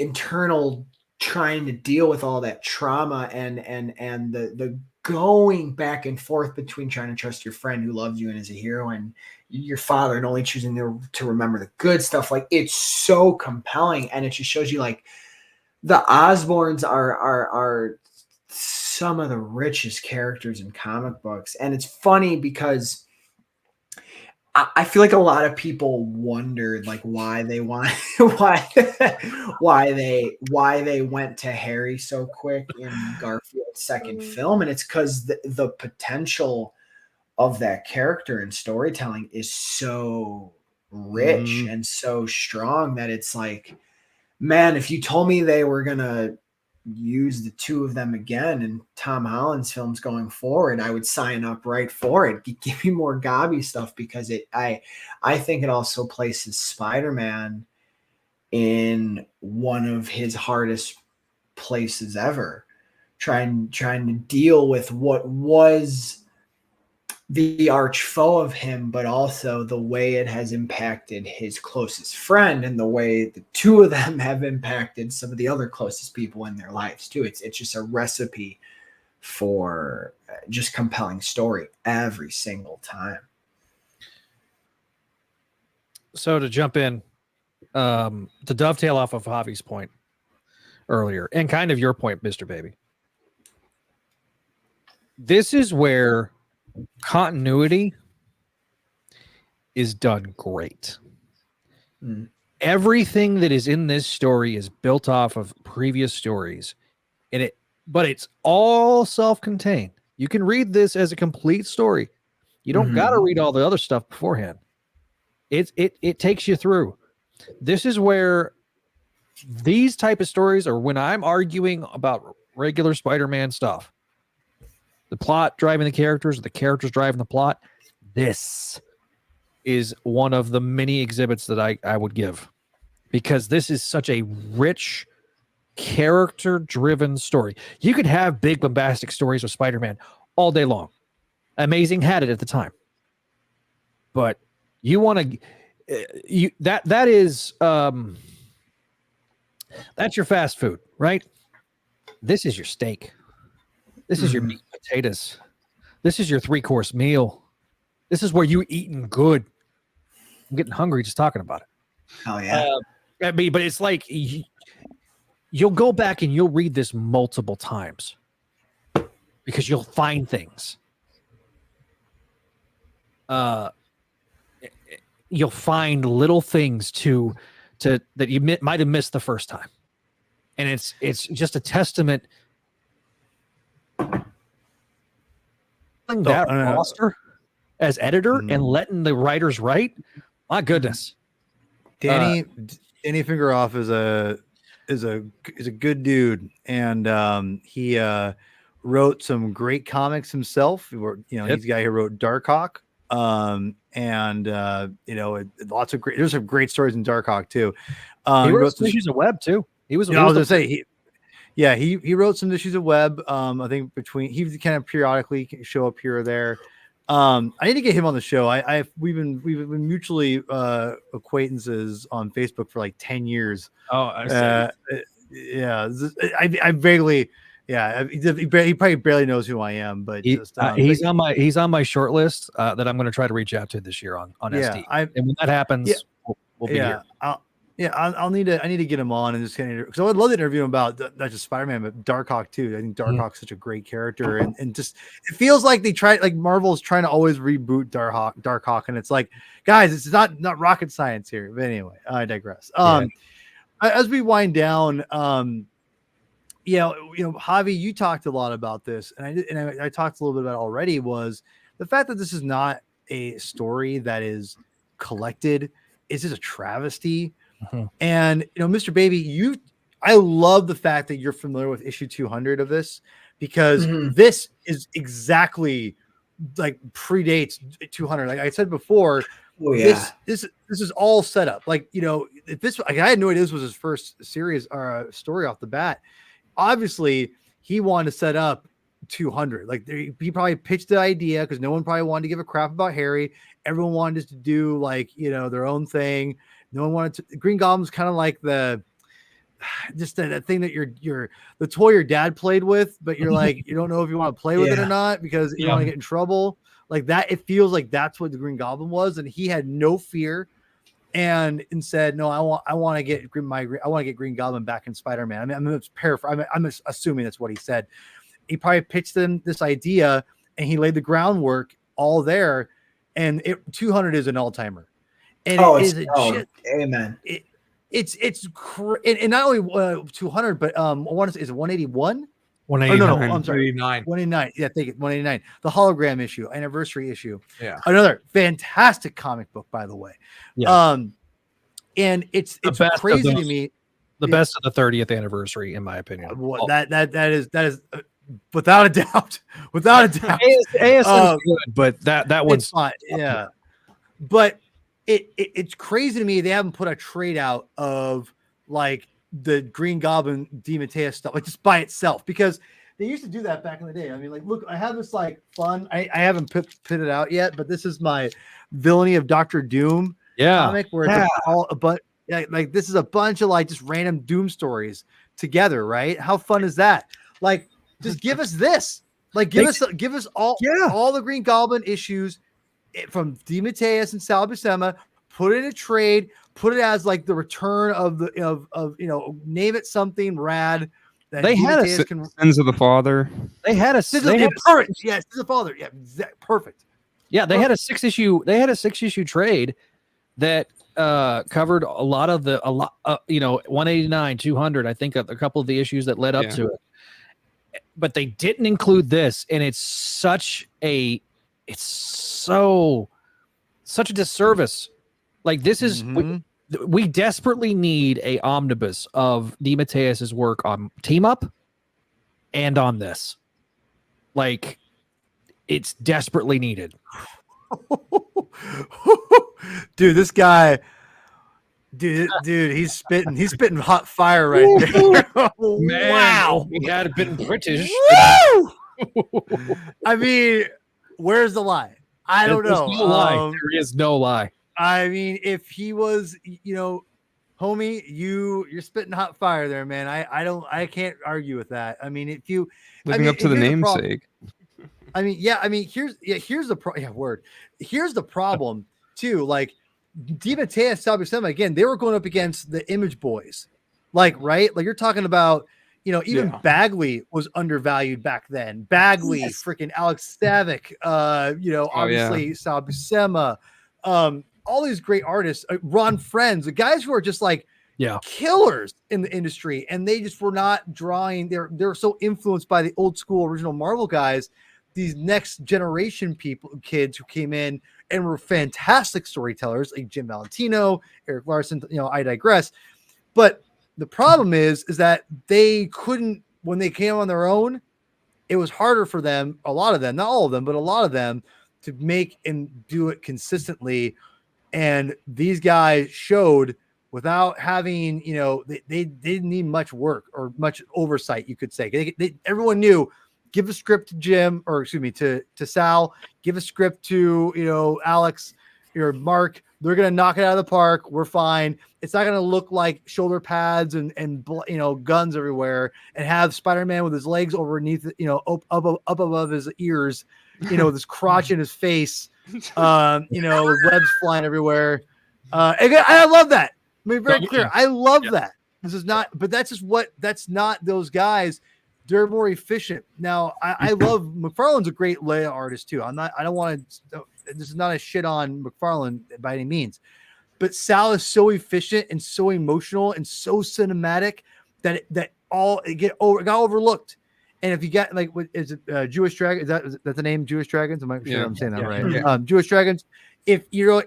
C: internal trying to deal with all that trauma and the going back and forth between trying to trust your friend who loves you and is a hero and your father and only choosing to remember the good stuff. Like it's so compelling, and it just shows you like the Osborns are some of the richest characters in comic books. And it's funny because I feel like a lot of people wondered like why they went to Harry so quick in Garfield's second film, and it's because the potential of that character and storytelling is so rich and so strong that it's like, man, if you told me they were gonna use the two of them again in Tom Holland's films going forward, I would sign up right for it. Give me more Gobby stuff, because I think it also places Spider-Man in one of his hardest places ever, trying to deal with what was the arch foe of him, but also the way it has impacted his closest friend and the way the two of them have impacted some of the other closest people in their lives too. It's just a recipe for just compelling story every single time.
F: So to jump in, to dovetail off of Javi's point earlier and kind of your point, Mr. Baby, this is where continuity is done great. Everything that is in this story is built off of previous stories, but it's all self-contained. You can read this as a complete story. You don't got to read all the other stuff beforehand. It takes you through. This is where these type of stories, or when I'm arguing about regular Spider-Man stuff, the plot driving the characters driving the plot, this is one of the many exhibits that I would give, because this is such a rich, character-driven story. You could have big, bombastic stories with Spider-Man all day long. Amazing had it at the time. But you want to... that is... That's your fast food, right? This is your steak. This is your meat and potatoes. This is your 3-course meal. This is where you eating good. I'm getting hungry just talking about it.
C: Oh yeah.
F: I mean, but it's like you'll go back and you'll read this multiple times because you'll find things. You'll find little things to that you might have missed the first time, and it's just a testament. That roster as editor and letting the writers write, my goodness.
A: Danny Fingeroff is a good dude, and he wrote some great comics himself. He's the guy who wrote Darkhawk, and lots of there's some great stories in Darkhawk too.
F: He wrote some issues of Web too. He was.
A: I was gonna say he wrote some issues of Web. I think he kind of periodically show up here or there. I need to get him on the show. We've been mutually acquaintances on Facebook for like 10 years.
F: Oh, I see.
A: Yeah. I vaguely, he probably barely knows who I am, but
F: he's on my short list that I'm going to try to reach out to this year on SD. And when that happens, we'll be here.
A: I need to get him on and just kind of, because I would love to interview him about not just Spider-Man but Darkhawk too. I think Darkhawk's such a great character, and just it feels like Marvel's trying to always reboot Darkhawk, and it's like, guys, it's not rocket science here. But anyway, I digress. As we wind down, Javi, you talked a lot about this, and I talked a little bit about it already, was the fact that this is not a story that is collected. It's just a travesty. And Mr. Baby, I love the fact that you're familiar with issue 200 of this, because this is exactly like predates 200. Like I said before, this is all set up. Like, if this, I had no idea this was his first series or story off the bat. Obviously, he wanted to set up 200. Like he probably pitched the idea because no one probably wanted to give a crap about Harry. Everyone wanted to do their own thing. No one wanted to. Green Goblin's kind of like that thing that you're the toy your dad played with, but you're like, you don't know if you want to play with it or not because you don't want to get in trouble. Like that, it feels like that's what the Green Goblin was, and he had no fear, and said, "No, I want to get Green Goblin back in Spider-Man." I mean, I'm paraphrasing. I'm assuming that's what he said. He probably pitched them this idea, and he laid the groundwork all there, and 200 is an all-timer. And
C: amen.
A: It's and not only 200, but I want to say, is it 181?
F: 189.
A: Oh, no, I'm sorry, 189. Yeah, take it, 189. The hologram issue, anniversary issue.
F: Yeah,
A: another fantastic comic book, by the way.
F: Yeah,
A: and it's crazy to me.
F: The best of the 30th anniversary, in my opinion.
A: That is. Without a doubt.
F: ASN is good, but that one's
A: fine. Yeah, but it's crazy to me they haven't put a trade out of like the Green Goblin DeMatteis stuff, like just by itself, because they used to do that back in the day. I mean, like, look, I have this like fun. I haven't put it out yet, but this is my Villainy of Dr. Doom comic where it's like this is a bunch of like just random Doom stories together, right? How fun is that? Like, just give us this. Like, give us all the Green Goblin issues from DeMatteis and Sal Buscema. Put it in a trade. Put it as like the return of name it something rad. That
B: they had Sins of the Father.
F: They had a
A: perfect. Yes, Sins of the Father. Yeah, perfect.
F: Yeah, they had a 6-issue. They had a 6-issue trade that covered a lot of 189, 200. I think a couple of the issues that led up to it. But they didn't include this, and it's such a disservice. Like, this is we desperately need a omnibus of DeMatteis's work on Team Up and on this. Like, it's desperately needed.
A: Dude, this guy. Dude, he's spitting hot fire right there.
F: Man, wow, he had been British.
A: I mean, where's the lie? I don't know.
F: No lie. There is no lie.
A: I mean, if he was, homie, you're spitting hot fire there, man. I can't argue with that. I mean, if you
B: living up to the namesake.
A: Here's the problem too. Like DiMatteo, Salvi Sema, again, they were going up against the Image Boys, right? Like you're talking about, even Bagley was undervalued back then. Bagley, freaking Alex Savick, obviously Salvi Sema, all these great artists, Ron Friends, the guys who are just like killers in the industry, and they just were not drawing. They're so influenced by the old school original Marvel guys. These next generation kids who came in and were fantastic storytellers, like Jim Valentino, Eric Larson. I digress. But the problem is that they couldn't, when they came on their own, it was harder for them. A lot of them, not all of them, but a lot of them, to make and do it consistently. And these guys showed, without having, they didn't need much work or much oversight, you could say. Everyone knew, give a script to Jim, or excuse me, to Sal, give a script to, Alex or Mark. They're going to knock it out of the park. We're fine. It's not going to look like shoulder pads and guns everywhere, and have Spider-Man with his legs underneath, up above his ears, with his crotch in his face, with webs flying everywhere. I love that. Let me be very clear. I love that. This is not, but that's not those guys. They're more efficient. Now, I love McFarlane's a great layout artist too. This is not a shit on McFarlane by any means, but Sal is so efficient and so emotional and so cinematic that it got overlooked. And if you got is it Jewish Dragon? Is that the name, Jewish Dragons? I'm sure I'm saying that right. Yeah. Jewish Dragons. If J.F.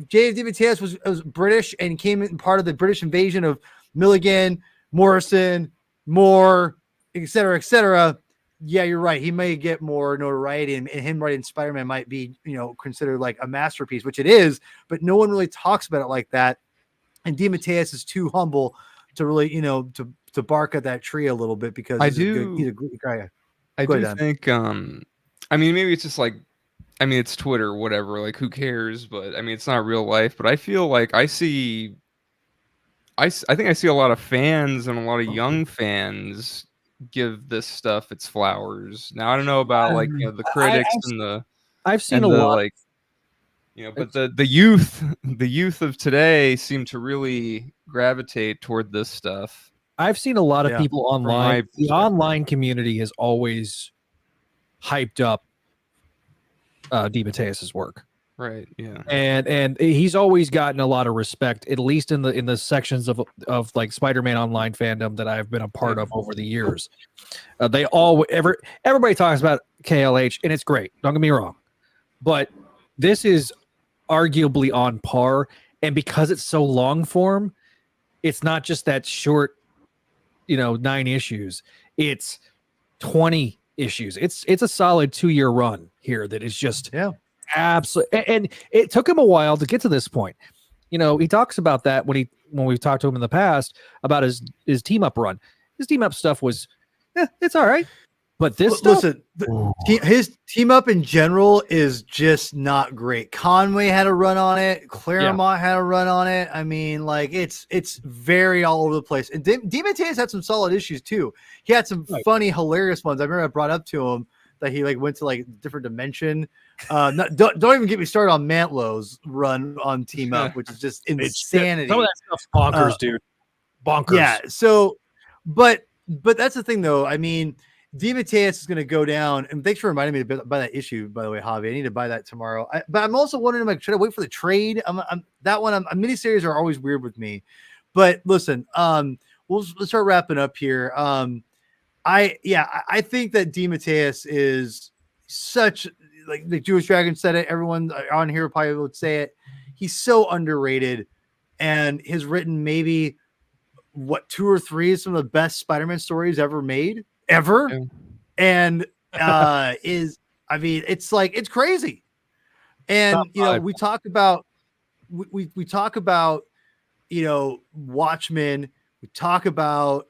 A: DiMatteis was British and came in part of the British invasion of Milligan, Morrison, Moore, et cetera, yeah, you're right. He may get more notoriety, and him writing Spider-Man might be, considered like a masterpiece, which it is, but no one really talks about it like that. And DiMatteis is too humble to really, to bark at that tree a little bit, because he's a good guy.
B: I do think, maybe it's just like, it's Twitter, whatever, like who cares? But it's not real life. But I feel like I think I see a lot of fans, and a lot of young fans give this stuff its flowers. Now I don't know about the critics
F: I've seen a lot,
B: but the youth of today seem to really gravitate toward this stuff.
F: I've seen a lot of people online. The online community has always hyped up DiMatteis's work.
B: Right. Yeah.
F: And he's always gotten a lot of respect, at least in the sections of like Spider-Man online fandom that I've been a part of over the years. Everybody talks about KLH, and it's great. Don't get me wrong, but this is arguably on par. And because it's so long form, it's not just that short, 9 issues. It's 20 issues. It's a solid 2-year run here that is just absolutely. And it took him a while to get to this point. He talks about that when we've talked to him in the past about his team up run. His team up stuff was, it's all right. But this stuff,
A: his team up in general is just not great. Conway had a run on it. Claremont had a run on it. It's very all over the place. And DiMatteis had some solid issues too. He had some funny, hilarious ones. I remember I brought up to him that he went to different dimension. Don't even get me started on Mantlow's run on Team Up, which is just insanity.
F: Some of that stuff's bonkers, dude. Bonkers.
A: Yeah. So, but that's the thing, though. DiMatteis is going to go down, and thanks for reminding me to buy that issue, by the way, Javi. I need to buy that tomorrow. But I'm also wondering, should I wait for the trade? Miniseries are always weird with me. But listen, let's start wrapping up here. I think that DiMatteis is such, like the Jewish Dragon said it. Everyone on here probably would say it. He's so underrated, and has written maybe 2 or 3 of some of the best Spider-Man stories ever made. And it's crazy. And we talk about Watchmen, we talk about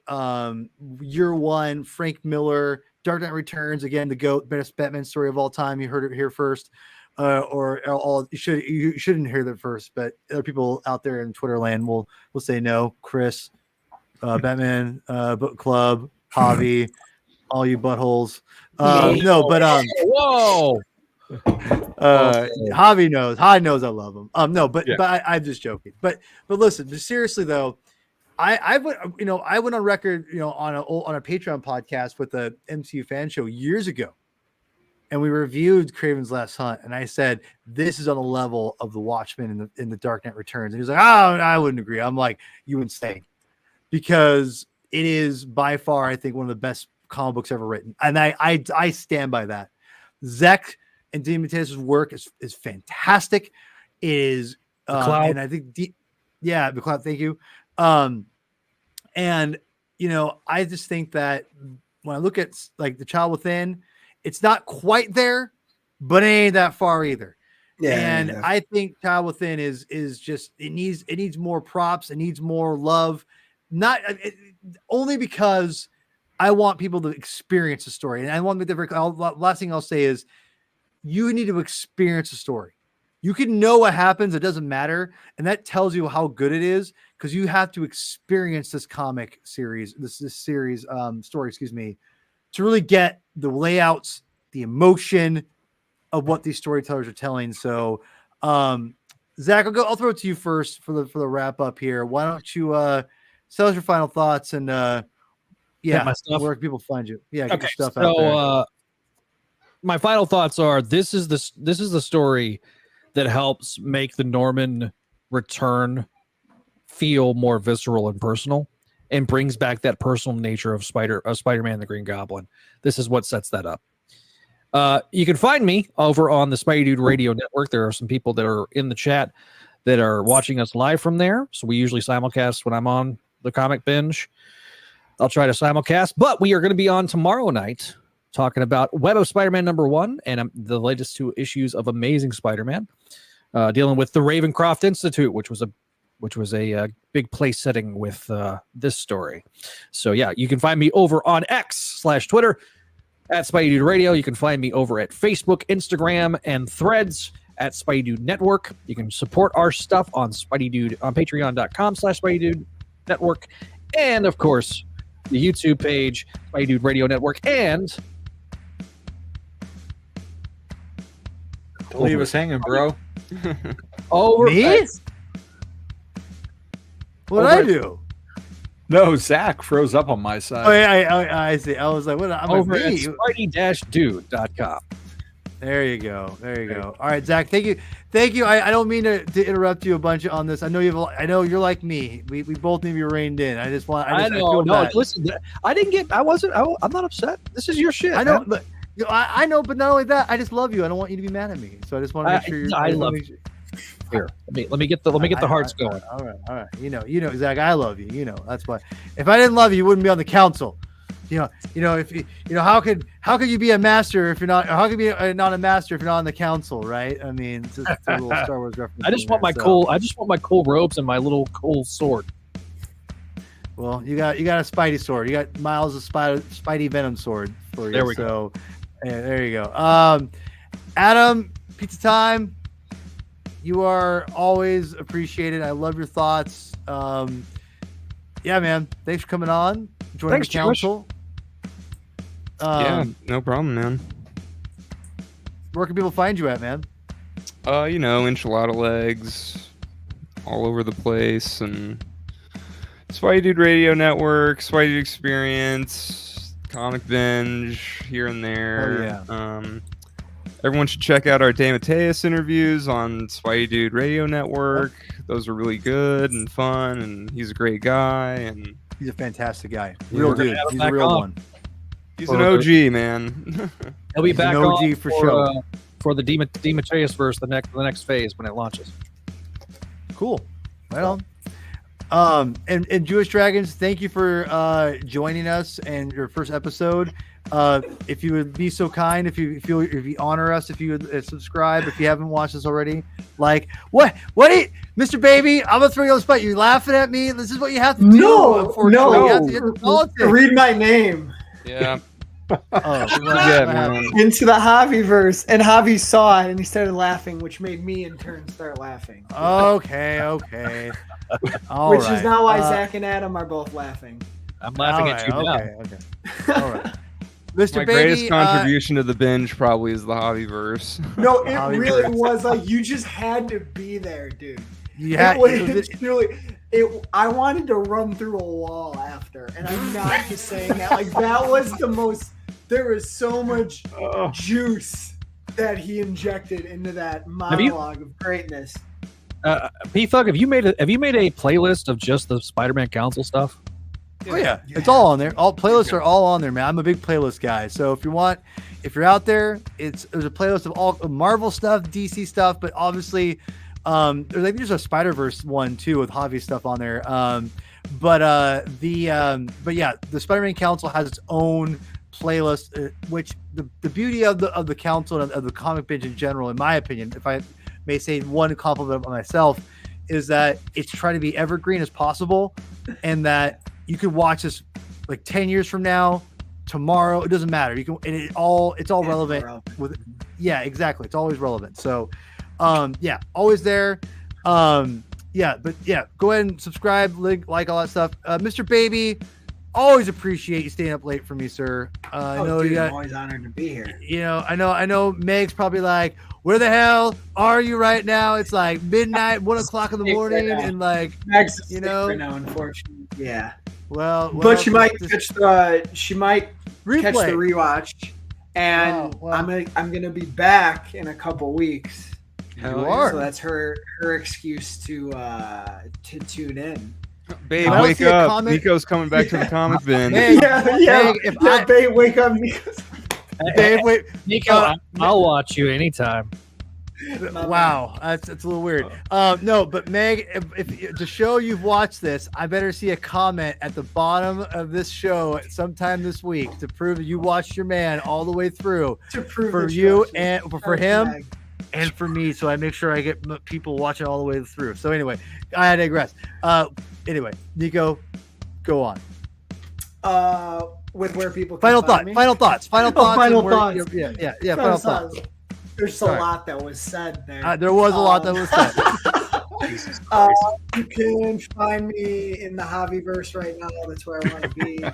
A: Year One, Frank Miller, Dark Knight Returns, again, the GOAT, best Batman story of all time. You heard it here first. or all you shouldn't hear that first, but other people out there in Twitter land will say no. Chris, Batman, Book Club, Javi, all you buttholes. No, but
F: whoa.
A: Javi knows. Javi knows I love him. No, but I'm just joking. But listen, seriously though, I went on record, on a Patreon podcast with the MCU fan show years ago, and we reviewed Kraven's Last Hunt, and I said this is on the level of the Watchmen in the Dark Knight Returns, and he was like, "Oh, I wouldn't agree." I'm like, "You insane," because it is by far, I think, one of the best comic books ever written, and I stand by that. Zach and DeMatteis' work is fantastic. It is, and I think the Cloud. Thank you. And I just think that when I look at like The Child Within, it's not quite there, but it ain't that far either. Yeah, and I think Child Within is just it needs more props, it needs more love, only because I want people to experience the story, and I want to be the last thing I'll say is you need to experience the story. You can know what happens, it doesn't matter, and that tells you how good it is because you have to experience this comic series, this series story, to really get the layouts, the emotion of what these storytellers are telling. So, Zach, I'll throw it to you first for the wrap up here. Why don't you tell us your final thoughts and where can people find you? Yeah, get your stuff out there.
F: My final thoughts are: this is the story that helps make the Norman return feel more visceral and personal, and brings back that personal nature of Spider-Man and the Green Goblin. This is what sets that up. You can find me over on the Spidey Dude Radio Network. There are some people that are in the chat that are watching us live from there. So we usually simulcast when I'm on the Comic Binge. I'll try to simulcast, but we are going to be on tomorrow night talking about Web of Spider-Man #1 and the latest 2 issues of Amazing Spider-Man, dealing with the Ravencroft Institute, which was a big place setting with this story. So yeah, you can find me over on X/Twitter at Spidey Dude Radio. You can find me over at Facebook, Instagram, and Threads at Spidey Dude Network. You can support our stuff on Spidey Dude on Patreon.com/Spidey Dude Network, and of course the YouTube page Spidey Dude Radio Network. And
D: don't leave us hanging, bro.
F: Over
A: me? What'd I do?
D: No, Zach froze up on my side.
A: Oh, yeah, I see. I was like, what? I'm
F: over at Spidey-Dude.com.
A: There you go. All right, Zach. Thank you. I don't mean to interrupt you a bunch on this. I know you're like me. We both need to be reined in. I
F: listen, I'm not upset. This is your shit.
A: I know, but I know, but not only that, I just love you. I don't want you to be mad at me. So I just want to make sure
F: I love you. Here, let me get the hearts going.
A: All right. You know, Zach, I love you. That's why. If I didn't love you, you wouldn't be on the council. How could you be a master if you're not? How could you be not a master if you're not on the council, right? I mean, it's just a little Star Wars reference.
F: I just want my cool robes and my little cool sword.
A: Well, you got a Spidey sword. You got Miles' Spidey Venom sword for you.
F: There we go.
A: Yeah, there you go. Adam, pizza time. You are always appreciated. I love your thoughts. Yeah, man. Thanks for coming on. Joining the council.
B: Yeah, no problem, man.
A: Where can people find you at, man?
B: Enchilada legs all over the place, and Spidey Dude Radio Network, Spidey Dude Experience, Comic Binge here and there.
A: Oh, yeah.
B: Everyone should check out our DeMatteis interviews on Spidey Dude Radio Network. Those are really good and fun, and he's a great guy, and
A: he's a fantastic guy. Real dude. He's a real one.
B: He's an OG, man.
F: He'll be back
A: an OG for sure.
F: For the DeMatteis verse, the next phase when it launches.
A: Cool. Right on. And Jewish Dragons, thank you for joining us and your first episode. If you would be so kind, if you honor us, if you would subscribe, if you haven't watched us already, like what, Mr. Baby, I'm gonna throw you on the spot. You're laughing at me. This is what you have to do.
C: No. Read my name.
B: Yeah. Yeah, man.
C: Into the Javiverse, and Javi saw it and he started laughing, which made me in turn start laughing.
A: Okay.
C: Which is now why Zach and Adam are both laughing.
F: I'm laughing at you now.
A: Okay. All right. Mr.
B: My
A: Baby,
B: greatest contribution to the binge probably is the Hobbyverse.
C: No, it really was like you just had to be there, dude.
A: Yeah,
C: I wanted to run through a wall after, and I'm not just saying that. Like that was the most. There was so much juice that he injected into that monologue of greatness.
F: P-Thug, have you made a playlist of just the Spider-Man Council stuff?
A: Oh yeah, it's all on there. All playlists are all on there, man. I'm a big playlist guy. So if you're out there, there's a playlist of all Marvel stuff, DC stuff, but obviously, there's a Spider-Verse one too with Javi stuff on there. But yeah, the Spider-Man Council has its own playlist, which the beauty of the council and of the comic binge in general, in my opinion, if I may say one compliment on myself, is that it's trying to be evergreen as possible, and that you can watch this like 10 years from now, tomorrow, it doesn't matter. You can, and it's all relevant with, yeah, exactly. It's always relevant. So, yeah, always there. Yeah, but yeah, go ahead and subscribe, like all that stuff. Mr. Baby, always appreciate you staying up late for me, sir. I know I'm
C: always honored to be here.
A: You know, I know Meg's probably like, where the hell are you right now? It's like midnight, 1 o'clock in the morning, and like,
C: Meg's
A: you know,
C: right now, unfortunately, yeah.
A: Well,
C: but she might catch the rewatch, and I'm gonna be back in a couple weeks.
A: You are.
C: So that's her excuse to tune in.
B: Babe, wake up! Nico's coming back to the comic bin.
C: Babe, wake up, Nico.
A: Babe, wait,
F: Nico, I'll watch you anytime.
A: Wow, that's a little weird. No, but Meg, if to show you've watched this, I better see a comment at the bottom of this show sometime this week to prove that you watched your man all the way through.
C: To prove
A: for you and for him. Meg. And for me, so I make sure I get people watching all the way through. So anyway, I digress. Anyway, Nico, go on.
C: With where people
A: final thoughts.
C: Yeah.
A: Final thoughts.
C: There's a lot that was said there.
A: There was a lot that was said.
C: Jesus you can find me in the Javiverse right now. That's where I want to be.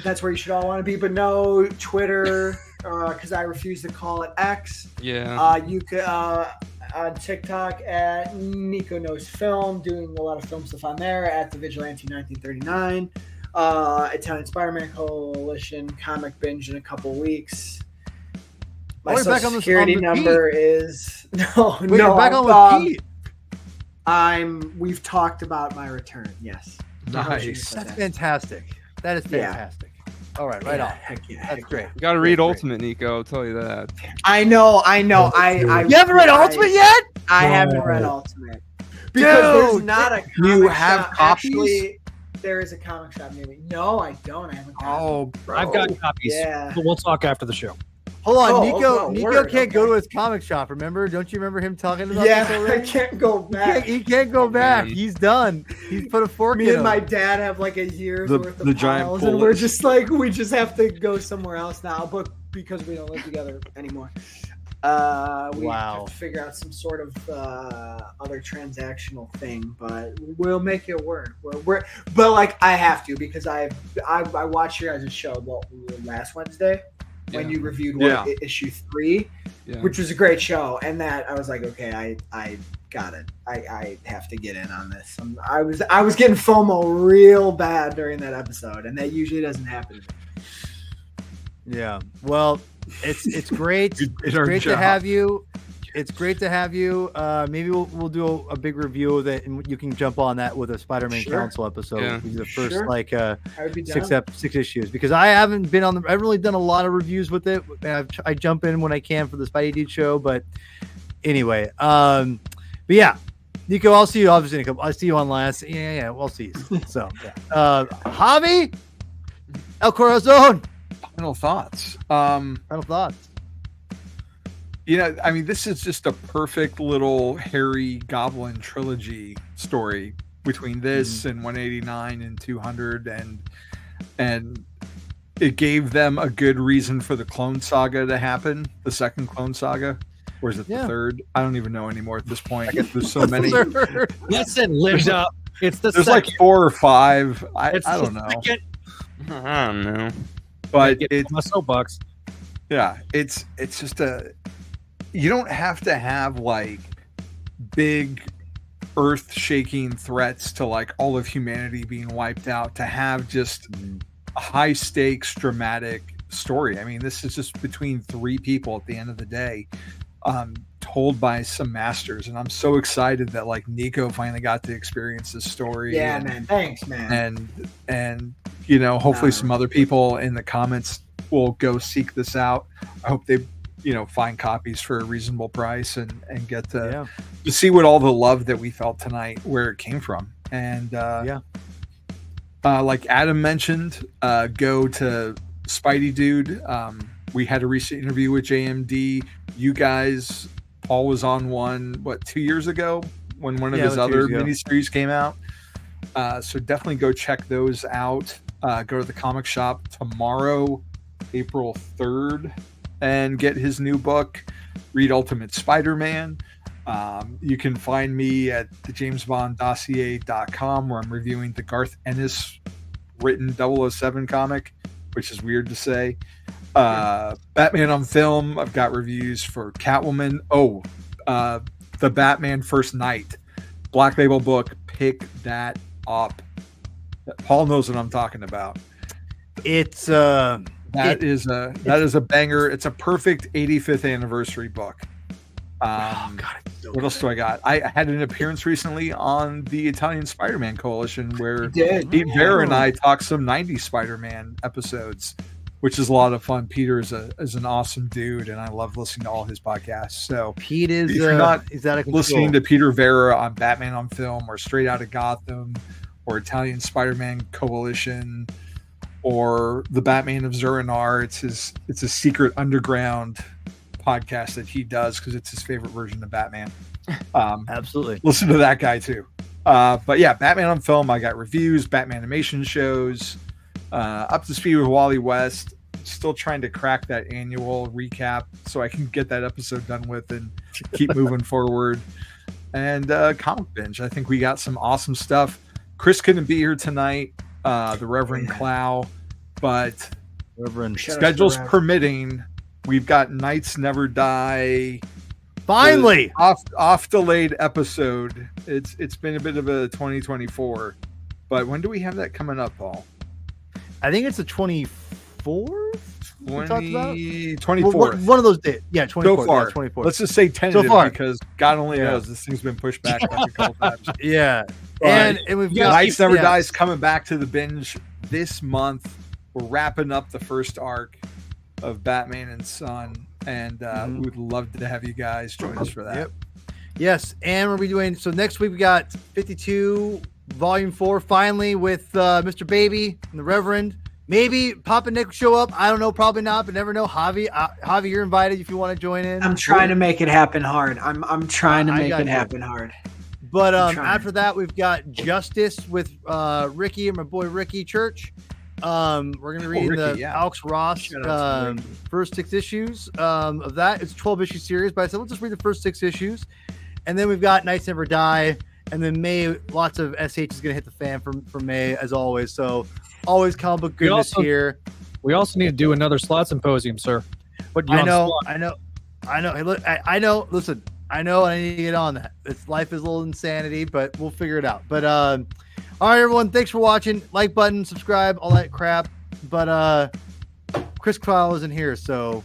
C: That's where you should all want to be. But no, Twitter, because I refuse to call it X.
B: Yeah.
C: You could on TikTok at Nico Knows Film, doing a lot of film stuff on there. At the Vigilante 1939, Italian Spider-Man Coalition, Comic Binge in a couple weeks. My social security number is no.
A: Back on with Pete.
C: We've talked about my return. Yes.
A: Nice. That's fantastic. That is fantastic. Yeah. All right, on.
C: Heck yeah,
A: that's great.
B: You got to read Ultimate, Nico. I'll tell you that.
C: I know.
A: You haven't read Ultimate yet?
C: I haven't read Ultimate because there's not a.
D: You have copies?
C: Actually, there is a comic shop near me. No, I don't. I haven't.
D: Bro.
F: I've got copies.
C: Yeah.
F: But we'll talk after the show.
A: Hold on, Nico can't go to his comic shop. Remember? Don't you remember him talking about this already?
C: I can't go back.
A: He can't go back. He's done. He's put a fork in
C: Me
A: him.
C: and my dad have like a year's worth of
D: giant
C: piles, and we're just like, we just have to go somewhere else now, but because we don't live together anymore. We have to figure out some sort of other transactional thing, but we'll make it work. But like I have to, because I watched your guys' show last Wednesday when you reviewed issue 3, which was a great show, and that I was like, okay, I got it. I have to get in on this. I was getting FOMO real bad during that episode, and that usually doesn't happen.
A: Yeah. Well, it's great. It's great to have you. It's great to have you. Maybe we'll do a big review of it, and you can jump on that with a Spider-Man Council episode.
B: Yeah.
A: The first 6 issues, because I haven't been on I haven't really done a lot of reviews with it. I jump in when I can for the Spidey Dude show, but anyway, but yeah, Nico, I'll see you obviously in a couple. I'll see you online. Yeah, we'll see you. So, Javi, El Corazon.
D: Final thoughts. You know, I mean, this is just a perfect little Harry Goblin trilogy story between this and 189 and 200, and it gave them a good reason for the Clone Saga to happen, the second Clone Saga. Or is it the third? I don't even know anymore at this point. There's so many.
F: Listen, Linda, it's the
D: There's
F: second.
D: like 4 or 5. I don't know.
B: I don't know.
D: But it's
F: my soapbox.
D: Yeah, it's just you don't have to have like big earth-shaking threats to like all of humanity being wiped out to have just a high-stakes dramatic story. I mean, this is just between 3 people at the end of the day, told by some masters, and I'm so excited that like Nico finally got to experience this story.
C: Yeah, man. Thanks, man.
D: And you know, hopefully some other people in the comments will go seek this out. I hope they, you know, find copies for a reasonable price and get to see what all the love that we felt tonight, where it came from. And like Adam mentioned, go to Spidey Dude. We had a recent interview with JMD. You guys, Paul was on one, 2 years ago when one of his other miniseries came out. So definitely go check those out. Go to the comic shop tomorrow, April 3rd, and get his new book, Read Ultimate Spider-Man. You can find me at thejamesbonddossier.com, where I'm reviewing the Garth Ennis written 007 comic, which is weird to say. Batman on Film, I've got reviews for Catwoman. The Batman First Night Black Label book. Pick that up. Paul knows what I'm talking about.
A: It's
D: that is a banger. It's a perfect 85th anniversary book. What else do I got? I had an appearance recently on the Italian Spider-Man Coalition where Pete Vera and I talked some 90s Spider-Man episodes, which is a lot of fun. Peter is an awesome dude, and I love listening to all his podcasts. So
A: Pete is
D: if you're not
A: control.
D: listening to Peter Vera on Batman on Film or Straight Outta Gotham or Italian Spider-Man Coalition or the Batman of Zur-En-Arrh, it's a secret underground podcast that he does because it's his favorite version of Batman.
A: Absolutely.
D: Listen to that guy too. But yeah, Batman on Film, I got reviews, Batman animation shows, up to speed with Wally West, still trying to crack that annual recap so I can get that episode done with and keep moving forward. And Comic Binge, I think we got some awesome stuff. Chris couldn't be here tonight, the Reverend Clow, but schedules permitting, we've got Knights Never Die.
A: Finally,
D: off delayed episode. It's been a bit of a 2024, but when do we have that coming up, Paul?
A: I think it's the 24th.
D: 24th.
A: One of those days. Yeah, 24th.
D: So far,
A: yeah, 24th.
D: Let's just say tentative
A: so far,
D: because God only knows this thing's been pushed back like a couple times.
A: Yeah, and we've got
D: Knights Never Dies coming back to the binge this month. We're wrapping up the first arc of Batman and Son, and we would love to have you guys join us for that.
A: Yep. Yes, and we'll be doing so next week. We got 52 Volume 4 finally with Mr. Baby and the Reverend. Maybe Papa Nick will show up. I don't know, probably not, but never know. Javi, you're invited if you want to join in.
C: I'm trying to make it happen hard. I'm trying to make it happen hard.
A: But after that, we've got Justice with Ricky and my boy Ricky Church. We're gonna read the Alex Ross first 6 issues of that. It's a 12-issue series, but I said let's just read the first 6 issues, and then we've got Knights Never Die, and then May. Lots of SH is gonna hit the fan for May as always. So always comic book goodness here.
F: We also need to do another slot symposium, sir.
A: But I know. Hey, look, I know. Listen, I know I need to get on that. Life is a little insanity, but we'll figure it out. But all right, everyone, thanks for watching. Like button, subscribe, all that crap. But Chris Kyle isn't here, so